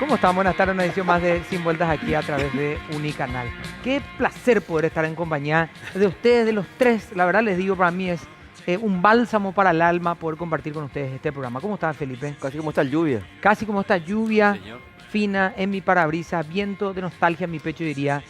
¿Cómo están? Buenas tardes, una edición más de Sin Vueltas aquí a través de Unicanal. Qué placer poder estar en compañía de ustedes, de los tres. La verdad les digo, para mí es un bálsamo para el alma poder compartir con ustedes este programa. ¿Cómo está, Felipe? Casi como esta lluvia. Casi como esta lluvia Señor. fina en mi parabrisas, viento de nostalgia en mi pecho, diría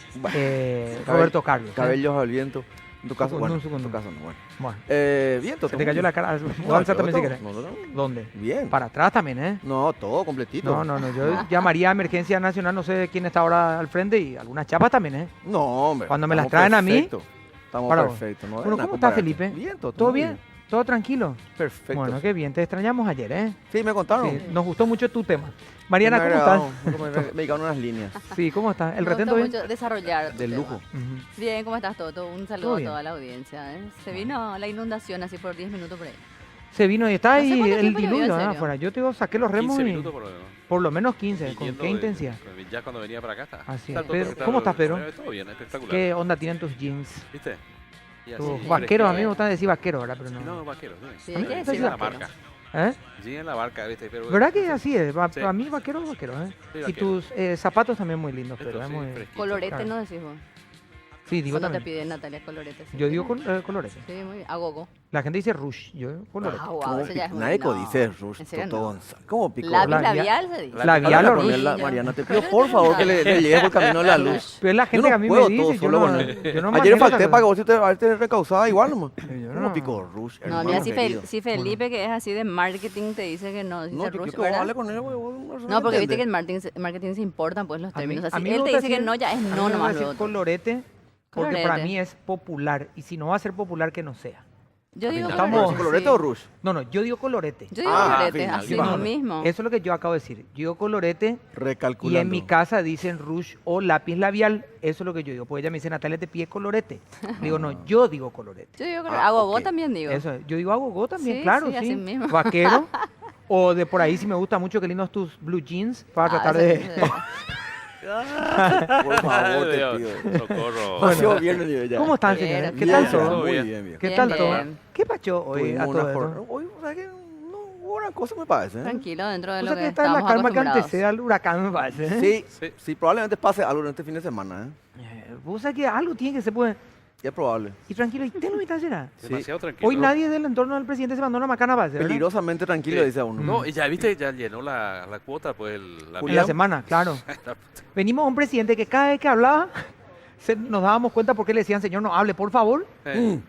Roberto Carlos. Cabellos al viento. En tu caso, No, bueno. en su En tu conducto. caso, no, bueno. Bueno, Viento. se te cayó la cara. No, Avanza también si todo. querés. No. ¿Dónde? Bien. Para atrás también, ¿eh? No, todo completito. No, yo llamaría a Emergencia Nacional, no sé quién está ahora al frente, y algunas chapas también, ¿eh? No, hombre. Cuando me las estamos traen a mí, perfectos. Estamos para vos. perfectos. No hay Bueno, nada ¿cómo está, compararte. Felipe? Viento, ¿Todo muy bien? ¿Todo tranquilo? Perfecto. Bueno, qué bien. Te extrañamos ayer, ¿eh? Sí, me contaron. Sí, nos gustó mucho tu tema. Mariana, Me ¿cómo agradaron, estás? Me dedicaron unas líneas Sí, ¿cómo estás? ¿El Me retento gusta bien? mucho desarrollar tu de tema. lujo. Ujú. Bien, ¿cómo estás, Toto? Un Todo saludo a bien. toda la audiencia. ¿eh? Se vino la inundación así por 10 minutos por ahí. Se vino y está No sé ahí cuánto el tiempo llovió, diluvio en ¿verdad? serio. afuera. Yo te digo, saqué los remos 15 y minutos por lo menos. por lo menos 15. ¿Con Viniendo qué de- intensidad? Ya cuando venía para acá está. Así Está es. todo- Pedro, está- ¿cómo estás, Pedro? Todo bien, espectacular. ¿Qué onda tienen tus jeans? ¿Viste? Y así, Tus fresquito. vaqueros, a mí me gusta decir vaqueros, ¿verdad? Pero Sí, no. no, vaqueros. Sí, hay que Sí, decir en la vaqueros. marca. ¿Eh? Sí, en la barca, ¿viste? Pero, ¿Verdad que así es? Sí. Para mí vaqueros, ¿eh? Sí, Y vaquero. tus zapatos también muy lindos, Esto pero sí, muy... fresquito. Colorete, Claro. ¿no decís vos? Sí, digo Cuando te también. piden, Natalia, colorete. sí. Yo digo colores. Sí, muy bien. Agogo. La gente dice rush, yo colores. Ah, wow, ¿Cómo eso ya es muy... Nadie no. codice Rush, ¿En serio Toto no? González. ¿Cómo pico? Labial, Labial. labial se dice. Labial o Poner rush. la- Mariana, te pido por favor que le llegues por camino de la luz. Pero es la Yo gente no que a mí puedo me todo dice, yo solo no, con él. yo no Ayer manejo falté esa para que cosa. vos te haberte recausada igual nomás. Yo ¿Cómo no. pico Rush? No, hermano mira, si, querido? si Felipe, que es así de marketing, te dice que no, dice No, yo Rush, quiero que vos ¿verdad? hables con él, güey, vos No, porque viste que entiende. el marketing se importan pues los A mí- términos. a Así, mí me él te gusta dice que decir- no, ya es a mí no me gusta nomás. decir luego. colorete, porque para Colorete. mí es popular. Y si no va a ser popular, que no sea. Yo digo Estamos- ¿Colorete sí. o Rush? No, yo digo colorete. Yo digo Ah, colorete, final, así vale. lo mismo. Eso es lo que yo acabo de decir. Yo digo colorete Recalculando. y en mi casa dicen rush o lápiz labial. Eso es lo que yo digo. Pues ella me dice, Natalia, te pide colorete. Digo, no, yo digo colorete. Yo digo Ah, agogó ok. también digo. Eso es. Yo digo agogó también, Sí, claro, sí, sí. así mismo. Vaquero. O de por ahí, si me gusta mucho, qué lindos tus blue jeans para Ah, tratar ese- de... Por favor, te Dios, pido. socorro. Demasiado viernes, digo, ya. ¿Cómo están, Bien, señores? ¿Qué bien, tal bien. todo? Todo Muy bien. bien, bien. ¿Qué Bien, tal todo? bien. ¿Qué pasó hoy Tuvimos a una todo jornada- esto? Hoy, o sea que no hubo gran cosa, me parece. ¿eh? Tranquilo, dentro de O lo sea que que esta es la estamos calma que acostumbrados. antecede al huracán, me parece. ¿eh? Sí, Sí. sí, probablemente pase algo en este fin de semana, ¿eh? Vos sabés que algo tiene que se puede... Y es probable. Y tranquilo, ¿y te lo invitas a Demasiado tranquilo. Hoy nadie del entorno del presidente se mandó una macana base, ¿verdad? Peligrosamente tranquilo, Sí. dice a uno. No, y ya viste, ya llenó la cuota, pues En la Julián. semana, claro. Venimos a un presidente que cada vez que hablaba nos dábamos cuenta porque le decían, señor, no hable, por favor,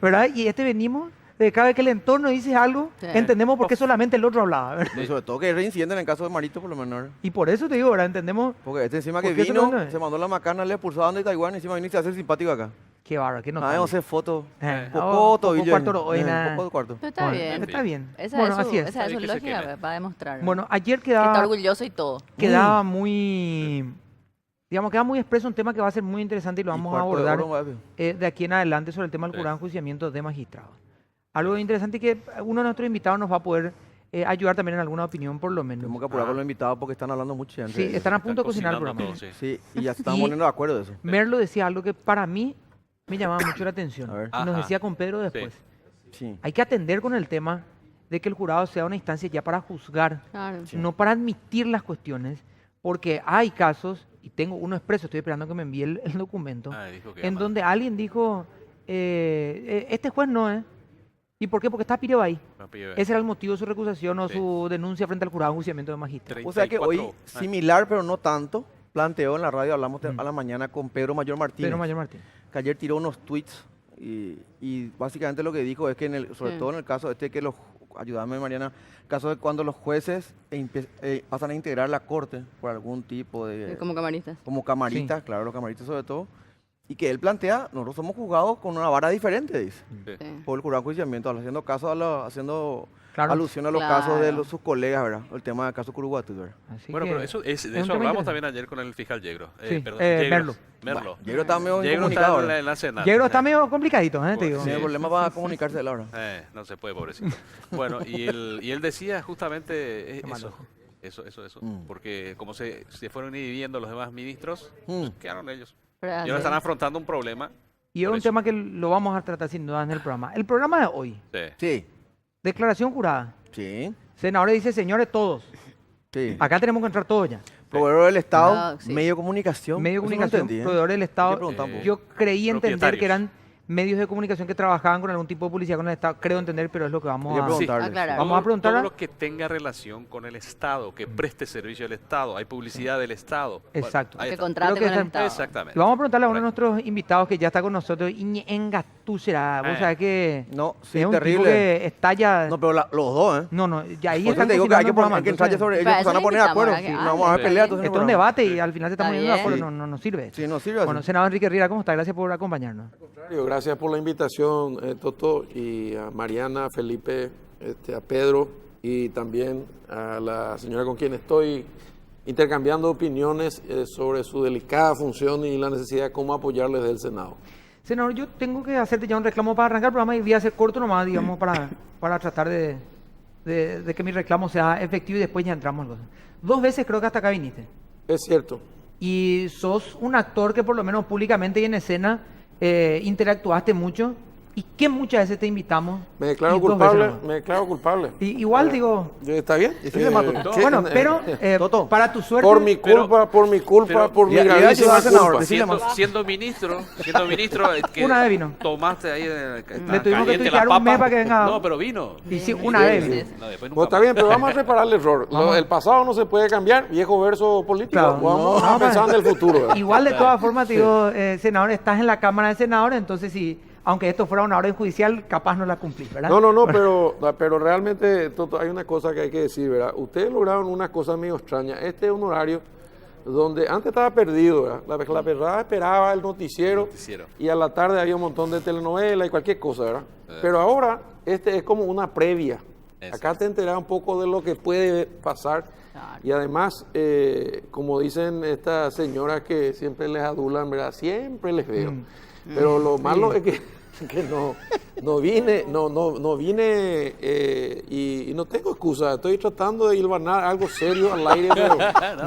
¿verdad? Y venimos, cada vez que el entorno dice algo, Sí. entendemos por qué solamente el otro hablaba, ¿verdad? Y sobre todo que reinciden en el caso de Marito, por lo menos. Y por eso te digo, ¿verdad? Entendemos Porque este encima que ¿Por qué se vino, lo ven? se mandó la macana, le expulsaban de Taiwán, encima vino y se hace el simpático acá. qué barro, qué No, notable. vamos a hacer fotos. Oh, Poco tobillo. cuarto, hoy Un nada. poco de cuarto. Pero está Bueno, bien. Está bien. Esa Bueno, es su, así es. esa es su Hay que se lógica quede. para demostrar. Bueno, ayer que está quedaba, orgulloso y todo. quedaba muy... Digamos, queda muy expreso un tema que va a ser muy interesante y lo Y vamos a cuarto de abordar oro, va, de aquí en adelante sobre el tema del Sí. jurado de enjuiciamiento de magistrados. Algo interesante que uno de nuestros invitados nos va a poder ayudar también en alguna opinión, por lo menos. Tenemos que apurar con los invitados porque están hablando mucho ya entre Sí, ellos. están a punto de cocinar el cocinando programa. todo, sí. Sí, y ya se están Y- poniendo de acuerdo de eso. Merlo decía algo que para mí me llamaba mucho la atención. A ver. Y nos Ajá. decía con Pedro después. Sí. Hay que atender con el tema de que el jurado sea una instancia ya para juzgar, Claro. Sí. no para admitir las cuestiones, porque hay casos, y tengo uno expreso, estoy esperando que me envíe el documento, Ah, dijo que en ama. donde alguien dijo, este juez no es. ¿Y por qué? Porque está Pireo ahí. No, pibe. Ese era el motivo de su recusación o Sí. su denuncia frente al jurado de enjuiciamiento de magistrados. O sea que hoy, 34. similar pero no tanto, planteó en la radio, hablamos Mm. a la mañana con Pedro Mayor Martínez, Pedro Mayor Martín. que ayer tiró unos tweets y básicamente lo que dijo es que, sobre Sí. todo en el caso que los, ayúdame Mariana, caso de cuando los jueces pasan a integrar la corte por algún tipo de... Como camaristas. como camaristas, claro, los camaristas sobre todo, y que él plantea, nosotros somos juzgados con una vara diferente, dice, Sí. Sí. por el jurado de enjuiciamiento, haciendo caso haciendo Claro. alusión a los Claro. casos de sus colegas, ¿verdad? El tema del caso Curuguatú, ¿verdad? Así Bueno, que pero eso, un de eso tema hablamos interesante. también ayer con el fiscal Yegro. Sí, Perdón, Merlo. Merlo. Yegro está medio Yegro está incomunicado en la, ahora. en la Senat. Yegro está medio complicadito, te Pues, digo. Tiene sí. problemas para comunicarse de la hora. No se puede, pobrecito. Bueno, y él decía justamente Qué malo. eso. Mm. Porque como se fueron dividiendo los demás ministros, Mm. quedaron ellos. Pero Y ahora así. están afrontando un problema. Y es Por un eso. tema que lo vamos a tratar sin duda en el programa. El programa de hoy, Sí. Sí, declaración jurada. sí, Senadores dice, señores, todos. sí. Acá tenemos que entrar todos ya. Proveedor del Estado, Ah, sí. medio de comunicación. Medio de Eso no comunicación, entendí, ¿eh? proveedores del Hay que Estado. preguntar un poco. Yo creí entender que Propietarios. eran medios de comunicación que trabajaban con algún tipo de publicidad con el Estado. Creo entender, pero es lo que vamos Hay que a... preguntarles. aclarar. Vamos a preguntar Todo a- lo que tenga relación con el Estado, que preste servicio al Estado, hay publicidad del Estado. Bueno, Exacto. ahí Que está. contrate Creo que con el está- Estado. Exactamente. Y vamos a preguntarle a uno de Correcto. nuestros invitados que ya está con nosotros, Iñenga Túcera. Vos sabés que No, sí, es un tipo terrible. que estalla... No, pero los dos, ¿eh? No, ya ahí Por eso están te digo que hay cocinando que, el programa, hay que ensayar entonces, sobre ellos, Para se eso van a le poner de invitamos, acuerdo. ¿verdad? Sí, Que- no vamos a ver está peleas, bien. entonces esto es un no programa. debate y al final se está Está poniendo de acuerdo, bien. no sirve. Sí, no sirve Bueno, así. senador Enrique Riera, ¿cómo está? Gracias por acompañarnos. Gracias por la invitación, Toto, y a Mariana, a Felipe, a Pedro y también a la señora con quien estoy intercambiando opiniones sobre su delicada función y la necesidad de cómo apoyarles del Senado. Senador, yo tengo que hacerte ya un reclamo para arrancar el programa y voy a hacer corto nomás, digamos, para tratar de que mi reclamo sea efectivo y después ya entramos. 2 veces creo que hasta acá viniste. Es cierto. Y sos un actor que por lo menos públicamente y en escena interactuaste mucho y que muchas veces te invitamos. Me declaro y 2 veces culpable, nomás. me declaro culpable. Igual digo, ¿Está bien? Decirle, Mato. bueno, pero Toto, para tu suerte... Por mi culpa, por mi le iba a gravísima ayudar, senador, culpa. decirle Siendo ministro, que Una vez vino. tomaste ahí Le tuvimos que caliente tuitear la un mes papa. para que venga. No, pero vino. Y sí, una vez vino. No, después Bueno, nunca está más. bien, pero vamos a reparar el error. Vamos. El pasado no se puede cambiar, viejo verso político. Claro. Vamos No, a pensar en el futuro. ¿verdad? Igual de todas formas, te digo, senador, estás en la Cámara de Senadores, entonces si, aunque esto fuera una orden judicial, capaz no la cumplís, ¿verdad? No, pero realmente Toto, hay una cosa que hay que decir, ¿verdad? Ustedes lograron una cosa medio extraña. Este es un horario donde antes estaba perdido, ¿verdad? La verdad esperaba el noticiero, Noticiero. y a la tarde había un montón de telenovelas y cualquier cosa, ¿verdad? Pero ahora este es como una previa. Exacto. Acá te enteras un poco de lo que puede pasar. Claro. Y además, como dicen estas señoras que siempre les adulan, ¿verdad? Siempre les veo. Pero lo malo es que no vine y no tengo excusa. Estoy tratando de hilvanar algo serio al aire, pero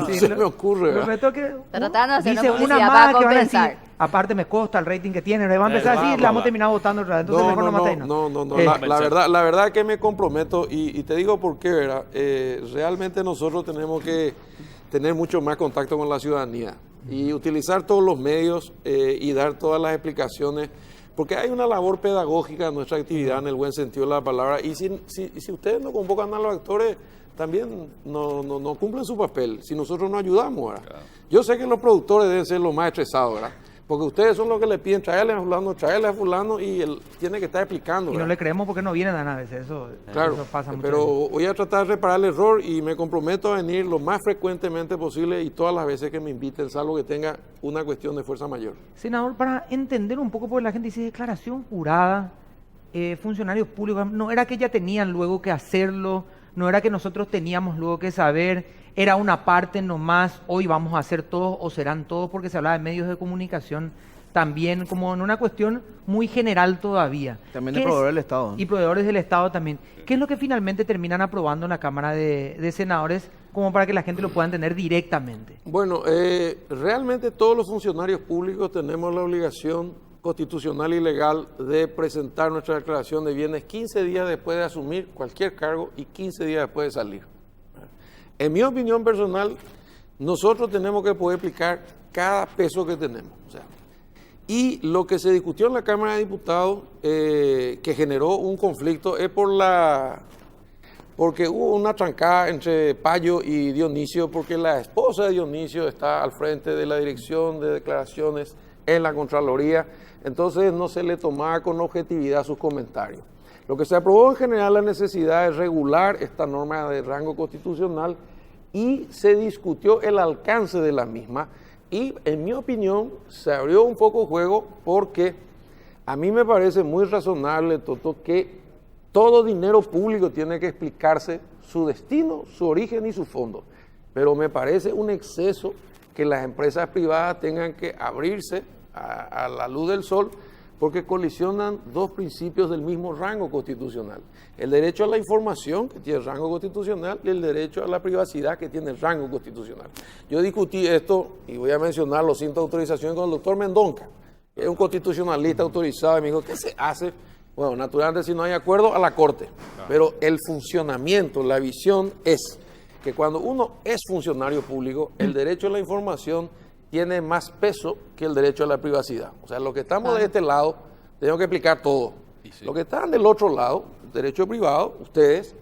no Sí, se lo- me ocurre. Lo ¿verdad? reto que Tratando de hacer una dice una publicidad más para que van a decir, compensar. aparte me costa el rating que tiene, le va a empezar así y la vamos a terminar votando otra vez, entonces mejor no matéis, no. Eh, La verdad que me comprometo y te digo por qué, ¿verdad? Realmente nosotros tenemos que tener mucho más contacto con la ciudadanía y utilizar todos los medios y dar todas las explicaciones, porque hay una labor pedagógica en nuestra actividad en el buen sentido de la palabra, y si ustedes no convocan a los actores, también no cumplen su papel, si nosotros no ayudamos, ¿verdad? Claro. Yo sé que los productores deben ser los más estresados, ¿verdad? Porque ustedes son los que le piden traerle a fulano y él tiene que estar explicando. y no ¿verdad? le creemos porque no vienen a veces, eso pasa mucho. Pero voy a tratar de reparar el error y me comprometo a venir lo más frecuentemente posible y todas las veces que me inviten, salvo que tenga una cuestión de fuerza mayor. Senador, para entender un poco, porque la gente dice declaración jurada, funcionarios públicos, no era que ya tenían luego que hacerlo, no era que nosotros teníamos luego que saber, era una parte nomás, hoy vamos a hacer todos o serán todos, porque se hablaba de medios de comunicación también, como en una cuestión muy general todavía. También de ¿Qué es- proveedores del Estado. Y proveedores del Estado también. ¿Qué es lo que finalmente terminan aprobando en la Cámara de Senadores, como para que la gente lo pueda entender directamente? Bueno, realmente todos los funcionarios públicos tenemos la obligación constitucional y legal de presentar nuestra declaración de bienes 15 días después de asumir cualquier cargo y 15 días después de salir. En mi opinión personal, nosotros tenemos que poder explicar cada peso que tenemos. O sea, y lo que se discutió en la Cámara de Diputados, que generó un conflicto, es porque hubo una trancada entre Payo y Dionisio, porque la esposa de Dionisio está al frente de la Dirección de Declaraciones en la Contraloría, entonces no se le tomaba con objetividad sus comentarios. Lo que se aprobó en general la necesidad de regular esta norma de rango constitucional y se discutió el alcance de la misma y en mi opinión se abrió un poco juego porque a mí me parece muy razonable, Toto, que todo dinero público tiene que explicarse su destino, su origen y su fondo. Pero me parece un exceso que las empresas privadas tengan que abrirse a la luz del sol porque colisionan dos principios del mismo rango constitucional. El derecho a la información, que tiene rango constitucional, y el derecho a la privacidad, que tiene rango constitucional. Yo discutí esto, y voy a mencionarlo sin autorización, con el doctor Mendonca, que es un constitucionalista autorizado, y me dijo, ¿qué se hace? Bueno, naturalmente si no hay acuerdo, a la Corte. Pero el funcionamiento, la visión es que cuando uno es funcionario público, el derecho a la información tiene más peso que el derecho a la privacidad. O sea, los que estamos de este lado, tenemos que explicar todo. Sí. Los que están del otro lado, derecho privado, ustedes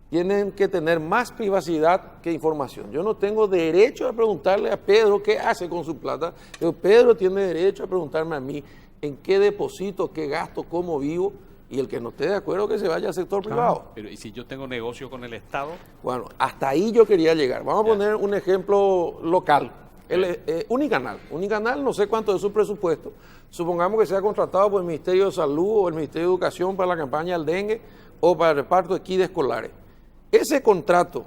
tienen que tener más privacidad que información. Yo no tengo derecho a preguntarle a Pedro qué hace con su plata, pero Pedro tiene derecho a preguntarme a mí en qué deposito, qué gasto, cómo vivo, y el que no esté de acuerdo que se vaya al sector privado. Pero ¿y si yo tengo negocio con el Estado? Bueno, hasta ahí yo quería llegar. Vamos a poner un ejemplo local. Unicanal. Unicanal, no sé cuánto es su presupuesto. Supongamos que sea contratado por el Ministerio de Salud o el Ministerio de Educación para la campaña del dengue o para el reparto de kits escolares. Ese contrato,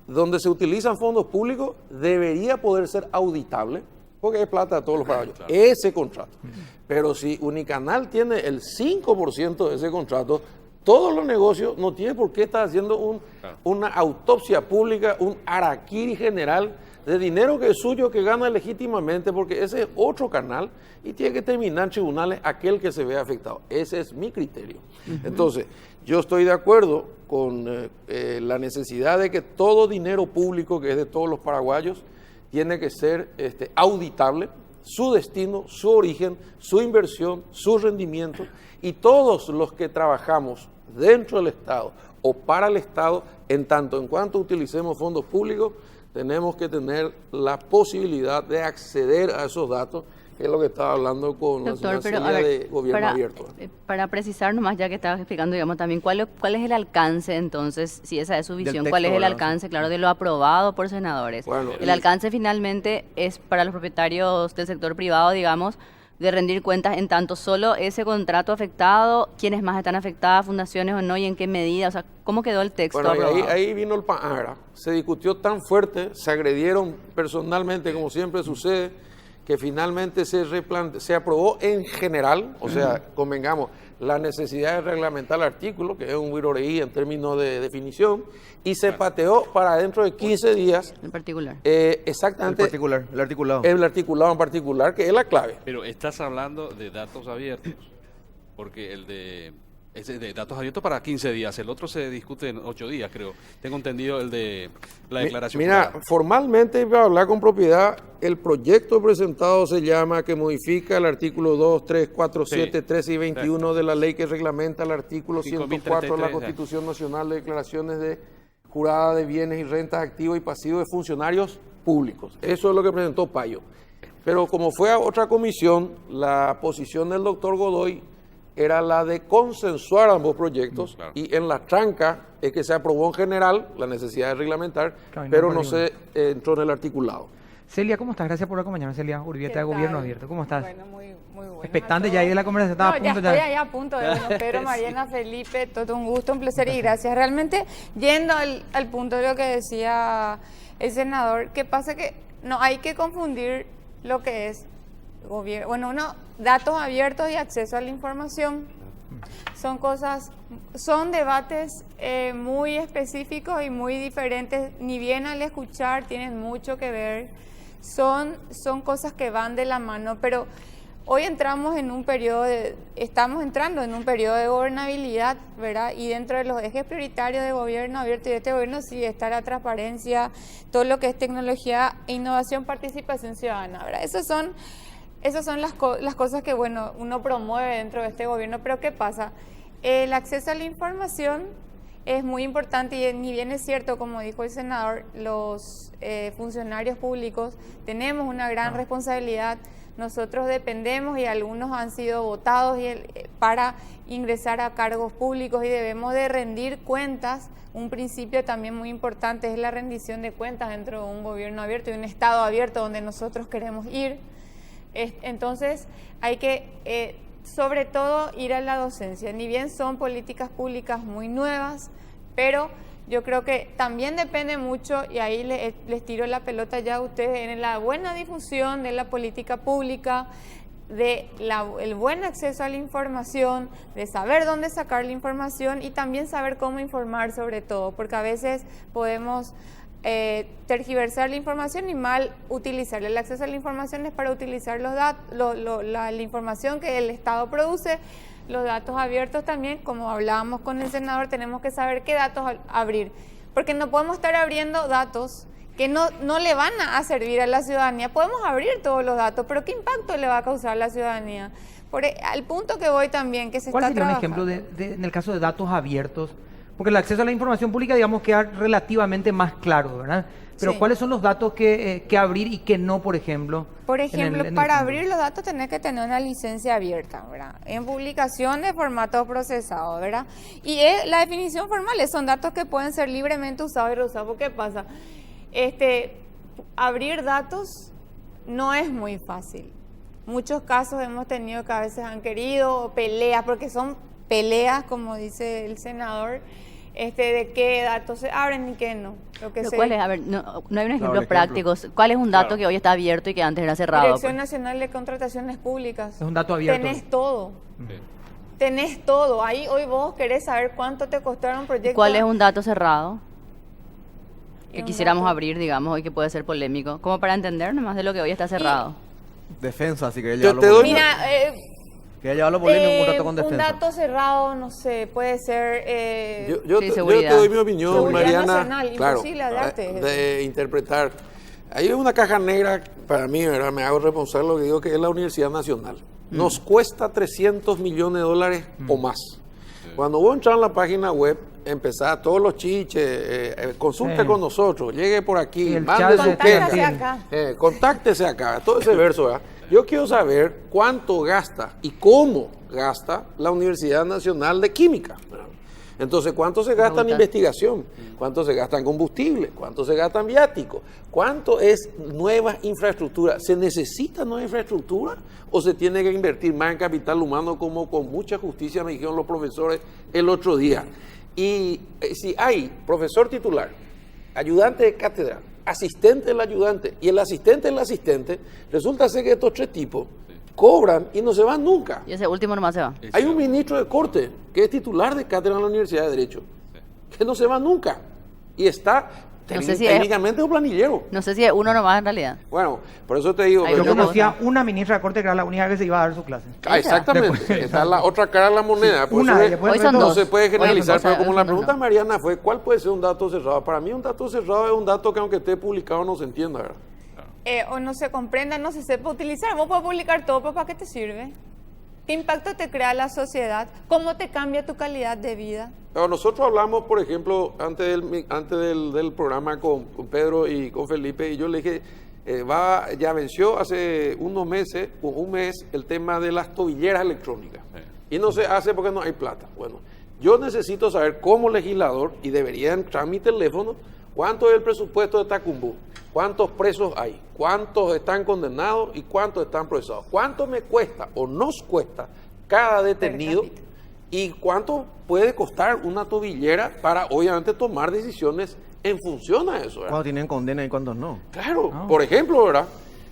donde se utilizan fondos públicos, debería poder ser auditable, porque es plata de todos los paraguayos. Claro. Ese contrato. Pero si Unicanal tiene el 5% de ese contrato, todos los negocios no tienen por qué estar haciendo una autopsia pública, un harakiri general de dinero que es suyo, que gana legítimamente, porque ese es otro canal y tiene que terminar en tribunales aquel que se vea afectado. Ese es mi criterio. Entonces, yo estoy de acuerdo con la necesidad de que todo dinero público, que es de todos los paraguayos, tiene que ser auditable, su destino, su origen, su inversión, su rendimiento, y todos los que trabajamos dentro del Estado o para el Estado, en tanto en cuanto utilicemos fondos públicos, tenemos que tener la posibilidad de acceder a esos datos, que es lo que estaba hablando con Doctor, la pero señora a ver, de gobierno abierto. Para precisar nomás, ya que estabas explicando, digamos, también, ¿cuál es el alcance entonces, si esa es su visión, texto, cuál es el ¿verdad? alcance, claro, de lo aprobado por senadores? Bueno, El alcance finalmente es para los propietarios del sector privado, digamos, de rendir cuentas en tanto solo ese contrato afectado, quiénes más están afectadas, fundaciones o no, y en qué medida, o sea, ¿cómo quedó el texto Bueno, aprobado? ahí vino el PAARA, se discutió tan fuerte, se agredieron personalmente, como siempre sucede, que finalmente se aprobó en general, o sea, convengamos, la necesidad de reglamentar el artículo, que es un viroreí en términos de definición, y se pateó para dentro de 15 días, En particular. exactamente El articulado. el articulado en particular, que es la clave. Pero estás hablando de datos abiertos, porque ese de datos abiertos para 15 días, el otro se discute en 8 días, creo. Tengo entendido el de la declaración. Mira, jurada. formalmente, para hablar con propiedad, el proyecto presentado se llama, que modifica el artículo 2, 3, 4, 7, 13 y 21 de la ley que reglamenta el artículo 104 de la 5.033, Constitución Nacional de Declaraciones de Jurada de Bienes y Rentas Activos y Pasivos de Funcionarios Públicos. Eso es lo que presentó Payo. Pero como fue a otra comisión, la posición del doctor Godoy era la de consensuar ambos proyectos, Claro. y en la tranca es que se aprobó en general la necesidad de reglamentar, Claro, y no pero por no ninguna. se entró en el articulado. Celia, ¿cómo estás? Gracias por acompañarnos, Celia Urbieta de ¿Qué Gobierno tal? Abierto. ¿Cómo estás? Bueno, muy bueno. Expectante a ya ahí todos. de la conversación, estaba a No, ya punto estoy ahí a punto de bueno, Pedro, Mariana, Felipe, todo un gusto, un placer y gracias. Realmente, yendo al punto de lo que decía el senador, que pasa que no hay que confundir lo que es gobierno, datos abiertos y acceso a la información. Son debates muy específicos y muy diferentes, ni bien al escuchar tienen mucho que ver, son cosas que van de la mano, pero hoy estamos entrando en un periodo de gobernabilidad, ¿verdad? Y dentro de los ejes prioritarios de gobierno abierto y de este gobierno sí está la transparencia, todo lo que es tecnología, innovación, participación ciudadana, ¿verdad? Esas son las cosas que, bueno, uno promueve dentro de este gobierno, pero ¿qué pasa? El acceso a la información es muy importante y ni bien es cierto, como dijo el senador, los funcionarios públicos tenemos una gran responsabilidad. Nosotros dependemos y algunos han sido votados para ingresar a cargos públicos y debemos de rendir cuentas. Un principio también muy importante es la rendición de cuentas dentro de un gobierno abierto y un Estado abierto donde nosotros queremos ir. Entonces hay que, sobre todo, ir a la docencia. Ni bien son políticas públicas muy nuevas, pero yo creo que también depende mucho, y ahí les tiro la pelota ya a ustedes, en la buena difusión de la política pública, el buen acceso a la información, de saber dónde sacar la información y también saber cómo informar sobre todo, porque a veces podemos tergiversar la información y mal utilizarla. El acceso a la información es para utilizar la información que el Estado produce. Los datos abiertos también, como hablábamos con el senador, tenemos que saber qué datos abrir. porque no podemos estar abriendo datos que no le van a servir a la ciudadanía. Podemos abrir todos los datos, pero ¿qué impacto le va a causar a la ciudadanía? Al punto que voy también, que se ¿Cuál está sería un trabajando. ejemplo en el caso de datos abiertos? Porque el acceso a la información pública, digamos, queda relativamente más claro, ¿verdad? Pero Sí. ¿cuáles son los datos que abrir y que no, por ejemplo? Por en el- ejemplo, en el para fondo? abrir los datos tenés que tener una licencia abierta, ¿verdad? En publicación de formato procesado, ¿verdad? Y la definición formal son datos que pueden ser libremente usados y reusados. ¿Qué pasa? Abrir datos no es muy fácil. Muchos casos hemos tenido que a veces han querido peleas, porque son peleas, como dice el senador, de qué datos se abren y qué no. Lo que Pero se- ¿cuál es? A ver, no hay un Claro, ejemplo ejemplo. práctico. ¿Cuál es un dato Claro. que hoy está abierto y que antes era cerrado? Dirección Nacional de Contrataciones Públicas. Es un dato abierto. Tenés todo. Sí. Tenés todo. Ahí hoy vos querés saber cuánto te costaron proyectos. ¿Cuál es un dato cerrado Y que un quisiéramos dato- abrir, digamos, hoy que puede ser polémico? Como para entender nomás de lo que hoy está cerrado. Defensa, si querés Yo llevarlo te doy polémico. Mira, Querés llevarlo polémico, un contrato con un defensa. dato cerrado, no sé, puede ser Yo Sí, te seguridad. doy mi opinión, Seguridad Mariana. nacional, Claro, imposible hablarte de de interpretar. Ahí es una caja negra para mí, ¿verdad? Me hago responsable de lo que digo que es la Universidad Nacional. Nos cuesta 300 millones de dólares o más. Cuando vos entras en la página web, empezás todos los chiches, consulte Sí. con nosotros, llegue por Y aquí, el mande chat su de Contáctase queja. acá. Contáctese acá, todo ese verso, ¿verdad? Yo quiero saber cuánto gasta y cómo gasta la Universidad Nacional de Química. ¿verdad? Entonces, ¿cuánto se gasta en Pregunta. investigación? ¿Cuánto se gasta en combustible? ¿Cuánto se gasta en viáticos? ¿Cuánto es nueva infraestructura? ¿Se necesita nueva infraestructura o se tiene que invertir más en capital humano como con mucha justicia me dijeron los profesores el otro día? Y si hay profesor titular, ayudante de cátedra, asistente del ayudante y el asistente del asistente, resulta ser que estos tres tipos cobran y no se van nunca. Y ese último nomás se va. Hay un ministro de corte que es titular de cátedra en la Universidad de Derecho, que no se va nunca y está No sé si es- técnicamente un planillero. No sé si es uno nomás en realidad. Bueno, por eso te digo, Hay pero Yo otro yo no- conocía una ministra de corte que era la única que se iba a dar su clase. exactamente, Después- está la otra cara de la moneda. Por Una, eso y es- después Hoy el son resto- no se puede generalizar, Oye, o sea, pero como la no, pregunta no. de Mariana fue, ¿cuál puede ser un dato cerrado? Para mí un dato cerrado es un dato que aunque esté publicado no se entienda, ¿verdad? O no se comprenda, no se sepa utilizar. Vos podés publicar todo, pero ¿para qué te sirve? ¿Qué impacto te crea la sociedad? ¿Cómo te cambia tu calidad de vida? Pero nosotros hablamos, por ejemplo, antes del programa con Pedro y con Felipe, y yo le dije, ya venció hace unos meses, un mes, el tema de las tobilleras electrónicas. Y no se hace porque no hay plata. Bueno, yo necesito saber como legislador, y debería entrar en mi teléfono, cuánto es el presupuesto de Tacumbú, cuántos presos hay, cuántos están condenados y cuántos están procesados. ¿Cuánto me cuesta o nos cuesta cada detenido? cápita. ¿Y cuánto puede costar una tobillera para, obviamente, tomar decisiones en función a eso? ¿verdad? Cuando tienen condena y cuando no. Claro, por ejemplo, ¿verdad?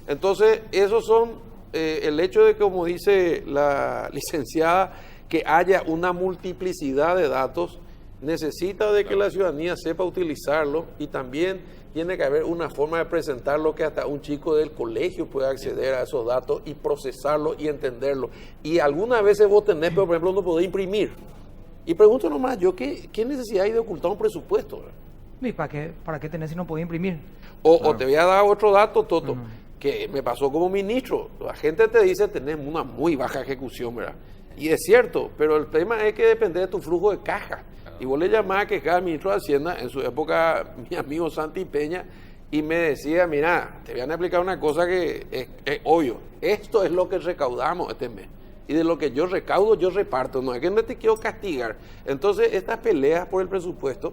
Entonces, esos son el hecho de, como dice la licenciada, que haya una multiplicidad de datos, necesita de que la ciudadanía sepa utilizarlo y también tiene que haber una forma de presentarlo que hasta un chico del colegio pueda acceder a esos datos y procesarlo y entenderlo. Y algunas veces vos tenés, pero por ejemplo no podés imprimir. Y pregunto nomás, ¿qué necesidad hay de ocultar un presupuesto? ¿verdad? ¿Y para qué tenés si no podés imprimir? O te voy a dar otro dato, Toto, que me pasó como ministro. La gente te dice tenés una muy baja ejecución, ¿verdad? Y es cierto, pero el tema es que depende de tu flujo de caja. Y vos le llamás a quejar al ministro de Hacienda, en su época mi amigo Santi Peña, y me decía, mira, te voy a explicar una cosa que es obvio. Esto es lo que recaudamos este mes. Y de lo que yo recaudo, yo reparto. No es que no te quiero castigar. Entonces, estas peleas por el presupuesto,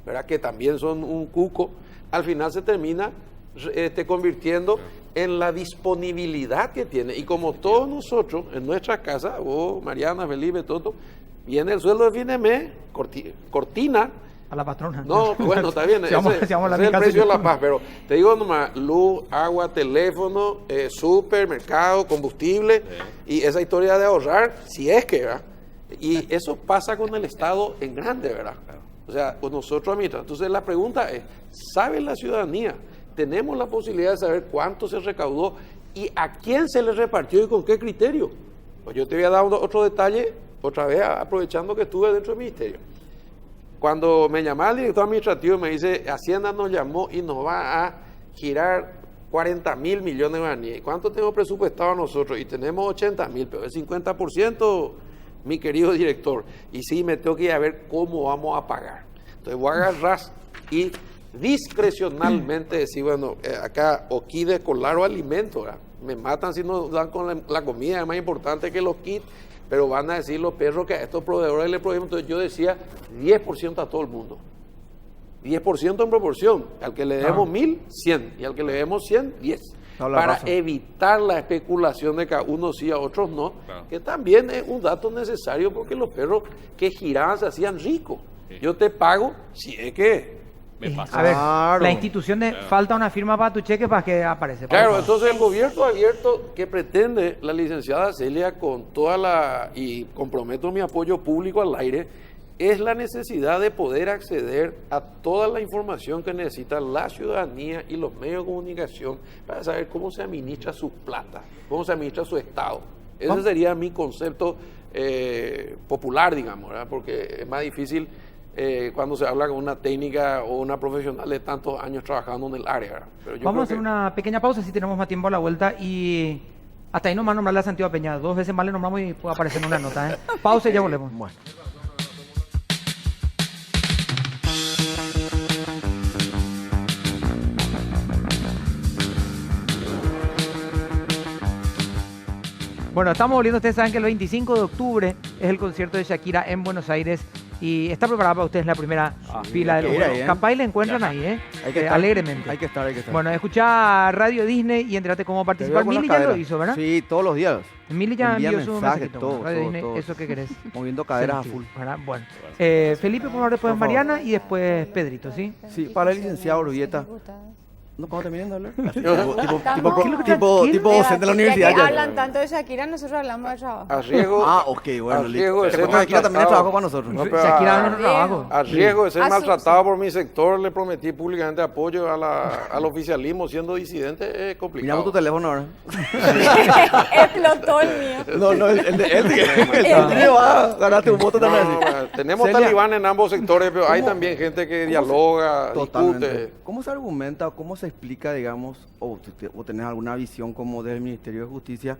¿verdad? Que también son un cuco, al final se termina convirtiendo en la disponibilidad que tiene. Y como todos nosotros, en nuestra casa, vos, Mariana, Felipe, Toto, viene el sueldo de fin de mes, cortina. A la patrona. No, bueno, está bien. Si vamos- ese si vamos a la ese es el casa, precio de yo- la paz. Pero te digo nomás, luz, agua, teléfono, supermercado, combustible. Y esa historia de ahorrar, si es que, ¿verdad? Y eso pasa con el Estado en grande, ¿verdad? O sea, con nosotros administramos. Entonces la pregunta es, ¿sabe la ciudadanía? ¿Tenemos la posibilidad de saber cuánto se recaudó y a quién se le repartió y con qué criterio? Pues yo te voy a dar otro detalle, otra vez aprovechando que estuve dentro del ministerio. cuando me llamaba el director administrativo me dice, Hacienda nos llamó y nos va a girar 40.000 millones de guaraníes. ¿Cuánto tenemos presupuestado nosotros? Y tenemos 80.000, pero el 50%, mi querido director. Y sí, me tengo que ir a ver cómo vamos a pagar. Entonces voy a agarrar y discrecionalmente decir, bueno, acá o kit de escolar o alimento, ¿verdad? Me matan si nos dan con la comida, es más importante que los kits, pero van a decir los perros que a estos proveedores le prohíben. Entonces yo decía 10% a todo el mundo. 10% en proporción. Al que le debemos 1.000, 100. Y al que le debemos 100, 10. Para evitar la especulación de que a unos sí, a otros no. Claro. Que también es un dato necesario porque los perros que giraban se hacían ricos. Sí. Yo te pago si es que... A ver, la institución de falta una firma para tu cheque para que aparece. Claro, entonces el gobierno abierto que pretende la licenciada Celia con toda la, y comprometo mi apoyo público al aire, es la necesidad de poder acceder a toda la información que necesita la ciudadanía y los medios de comunicación para saber cómo se administra su plata, cómo se administra su Estado. Ese sería mi concepto popular, digamos, ¿verdad? Porque es más difícil cuando se habla con una técnica o una profesional de tantos años trabajando en el área, ¿verdad? Pero vamos a hacer una pequeña pausa si tenemos más tiempo a la vuelta y hasta ahí nomás nombrarle a Santiago Peña. 2 veces más le nombramos y puede aparecer en una nota, ¿eh? Pausa y ya volvemos. Bueno. Bueno, estamos volviendo. Ustedes saben que el 25 de octubre es el concierto de Shakira en Buenos Aires y está preparada para ustedes la primera fila de los juegos. Capaz y la encuentran ahí, hay que estar, alegremente. Hay que estar. Bueno, escucha Radio Disney y entérate cómo participar. Mili ya lo hizo, ¿verdad? Sí, todos los días. Mili ya envió su mensajito. Todo, Radio Disney, todo. eso que querés. Moviendo caderas a full. Bueno, Felipe, por favor, después Mariana y después Pedrito, ¿sí? Sí, para el licenciado Urbieta. No, cuando terminen de hablar. Tipo docente de la universidad. Ya que hablan tanto de Shakira, nosotros hablamos de trabajo. A riesgo. Ok, bueno. A riesgo de ser Shakira también es trabajo para nosotros. No, Shakira no es trabajo. A riesgo de ser maltratado por mi sector, le prometí públicamente apoyo al oficialismo siendo disidente. Es complicado. Miramos tu teléfono ahora. Explotó el mío. No, el de él. El tuyo va a ganarte un voto también. Tenemos talibán en ambos sectores, pero hay también gente que dialoga, discute. ¿Cómo se argumenta o cómo se explica, digamos, o tenés alguna visión como del Ministerio de Justicia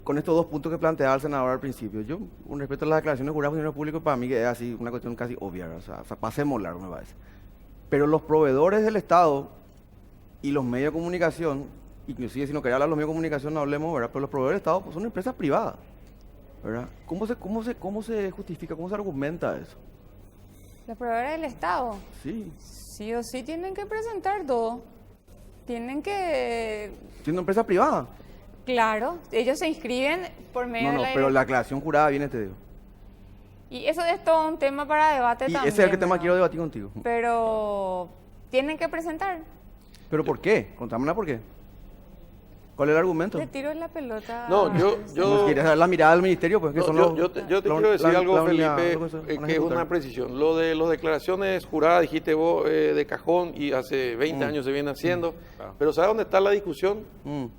con estos dos puntos que planteaba el senador al principio? Yo, con respecto a las declaraciones de jurados funcionarios públicos, para mí es así una cuestión casi obvia, o sea pasemos largo, me parece. Pero los proveedores del Estado y los medios de comunicación, inclusive si no quería hablar de los medios de comunicación, no hablemos, ¿verdad? Pero los proveedores del Estado pues, son empresas privadas, ¿verdad? ¿Cómo se justifica, cómo se argumenta eso? Los proveedores del Estado. Sí. Sí o sí tienen que presentar todo. Tienen que... Siendo empresa privada. Claro, ellos se inscriben por medio de la... pero la aclaración jurada viene, te digo. Y eso es todo un tema para debate y también. Ese es el tema que quiero debatir contigo. Pero tienen que presentar. ¿Pero por qué? Contámosla por qué. ¿Cuál es el argumento? Le tiro la pelota. No, yo ¿Quieres saber la mirada del ministerio? Pues, que son yo te quiero decir algo, Felipe, que es una precisión. Lo de las declaraciones juradas, dijiste vos, de cajón, y hace 20 años se viene haciendo. Pero ¿sabes dónde está la discusión?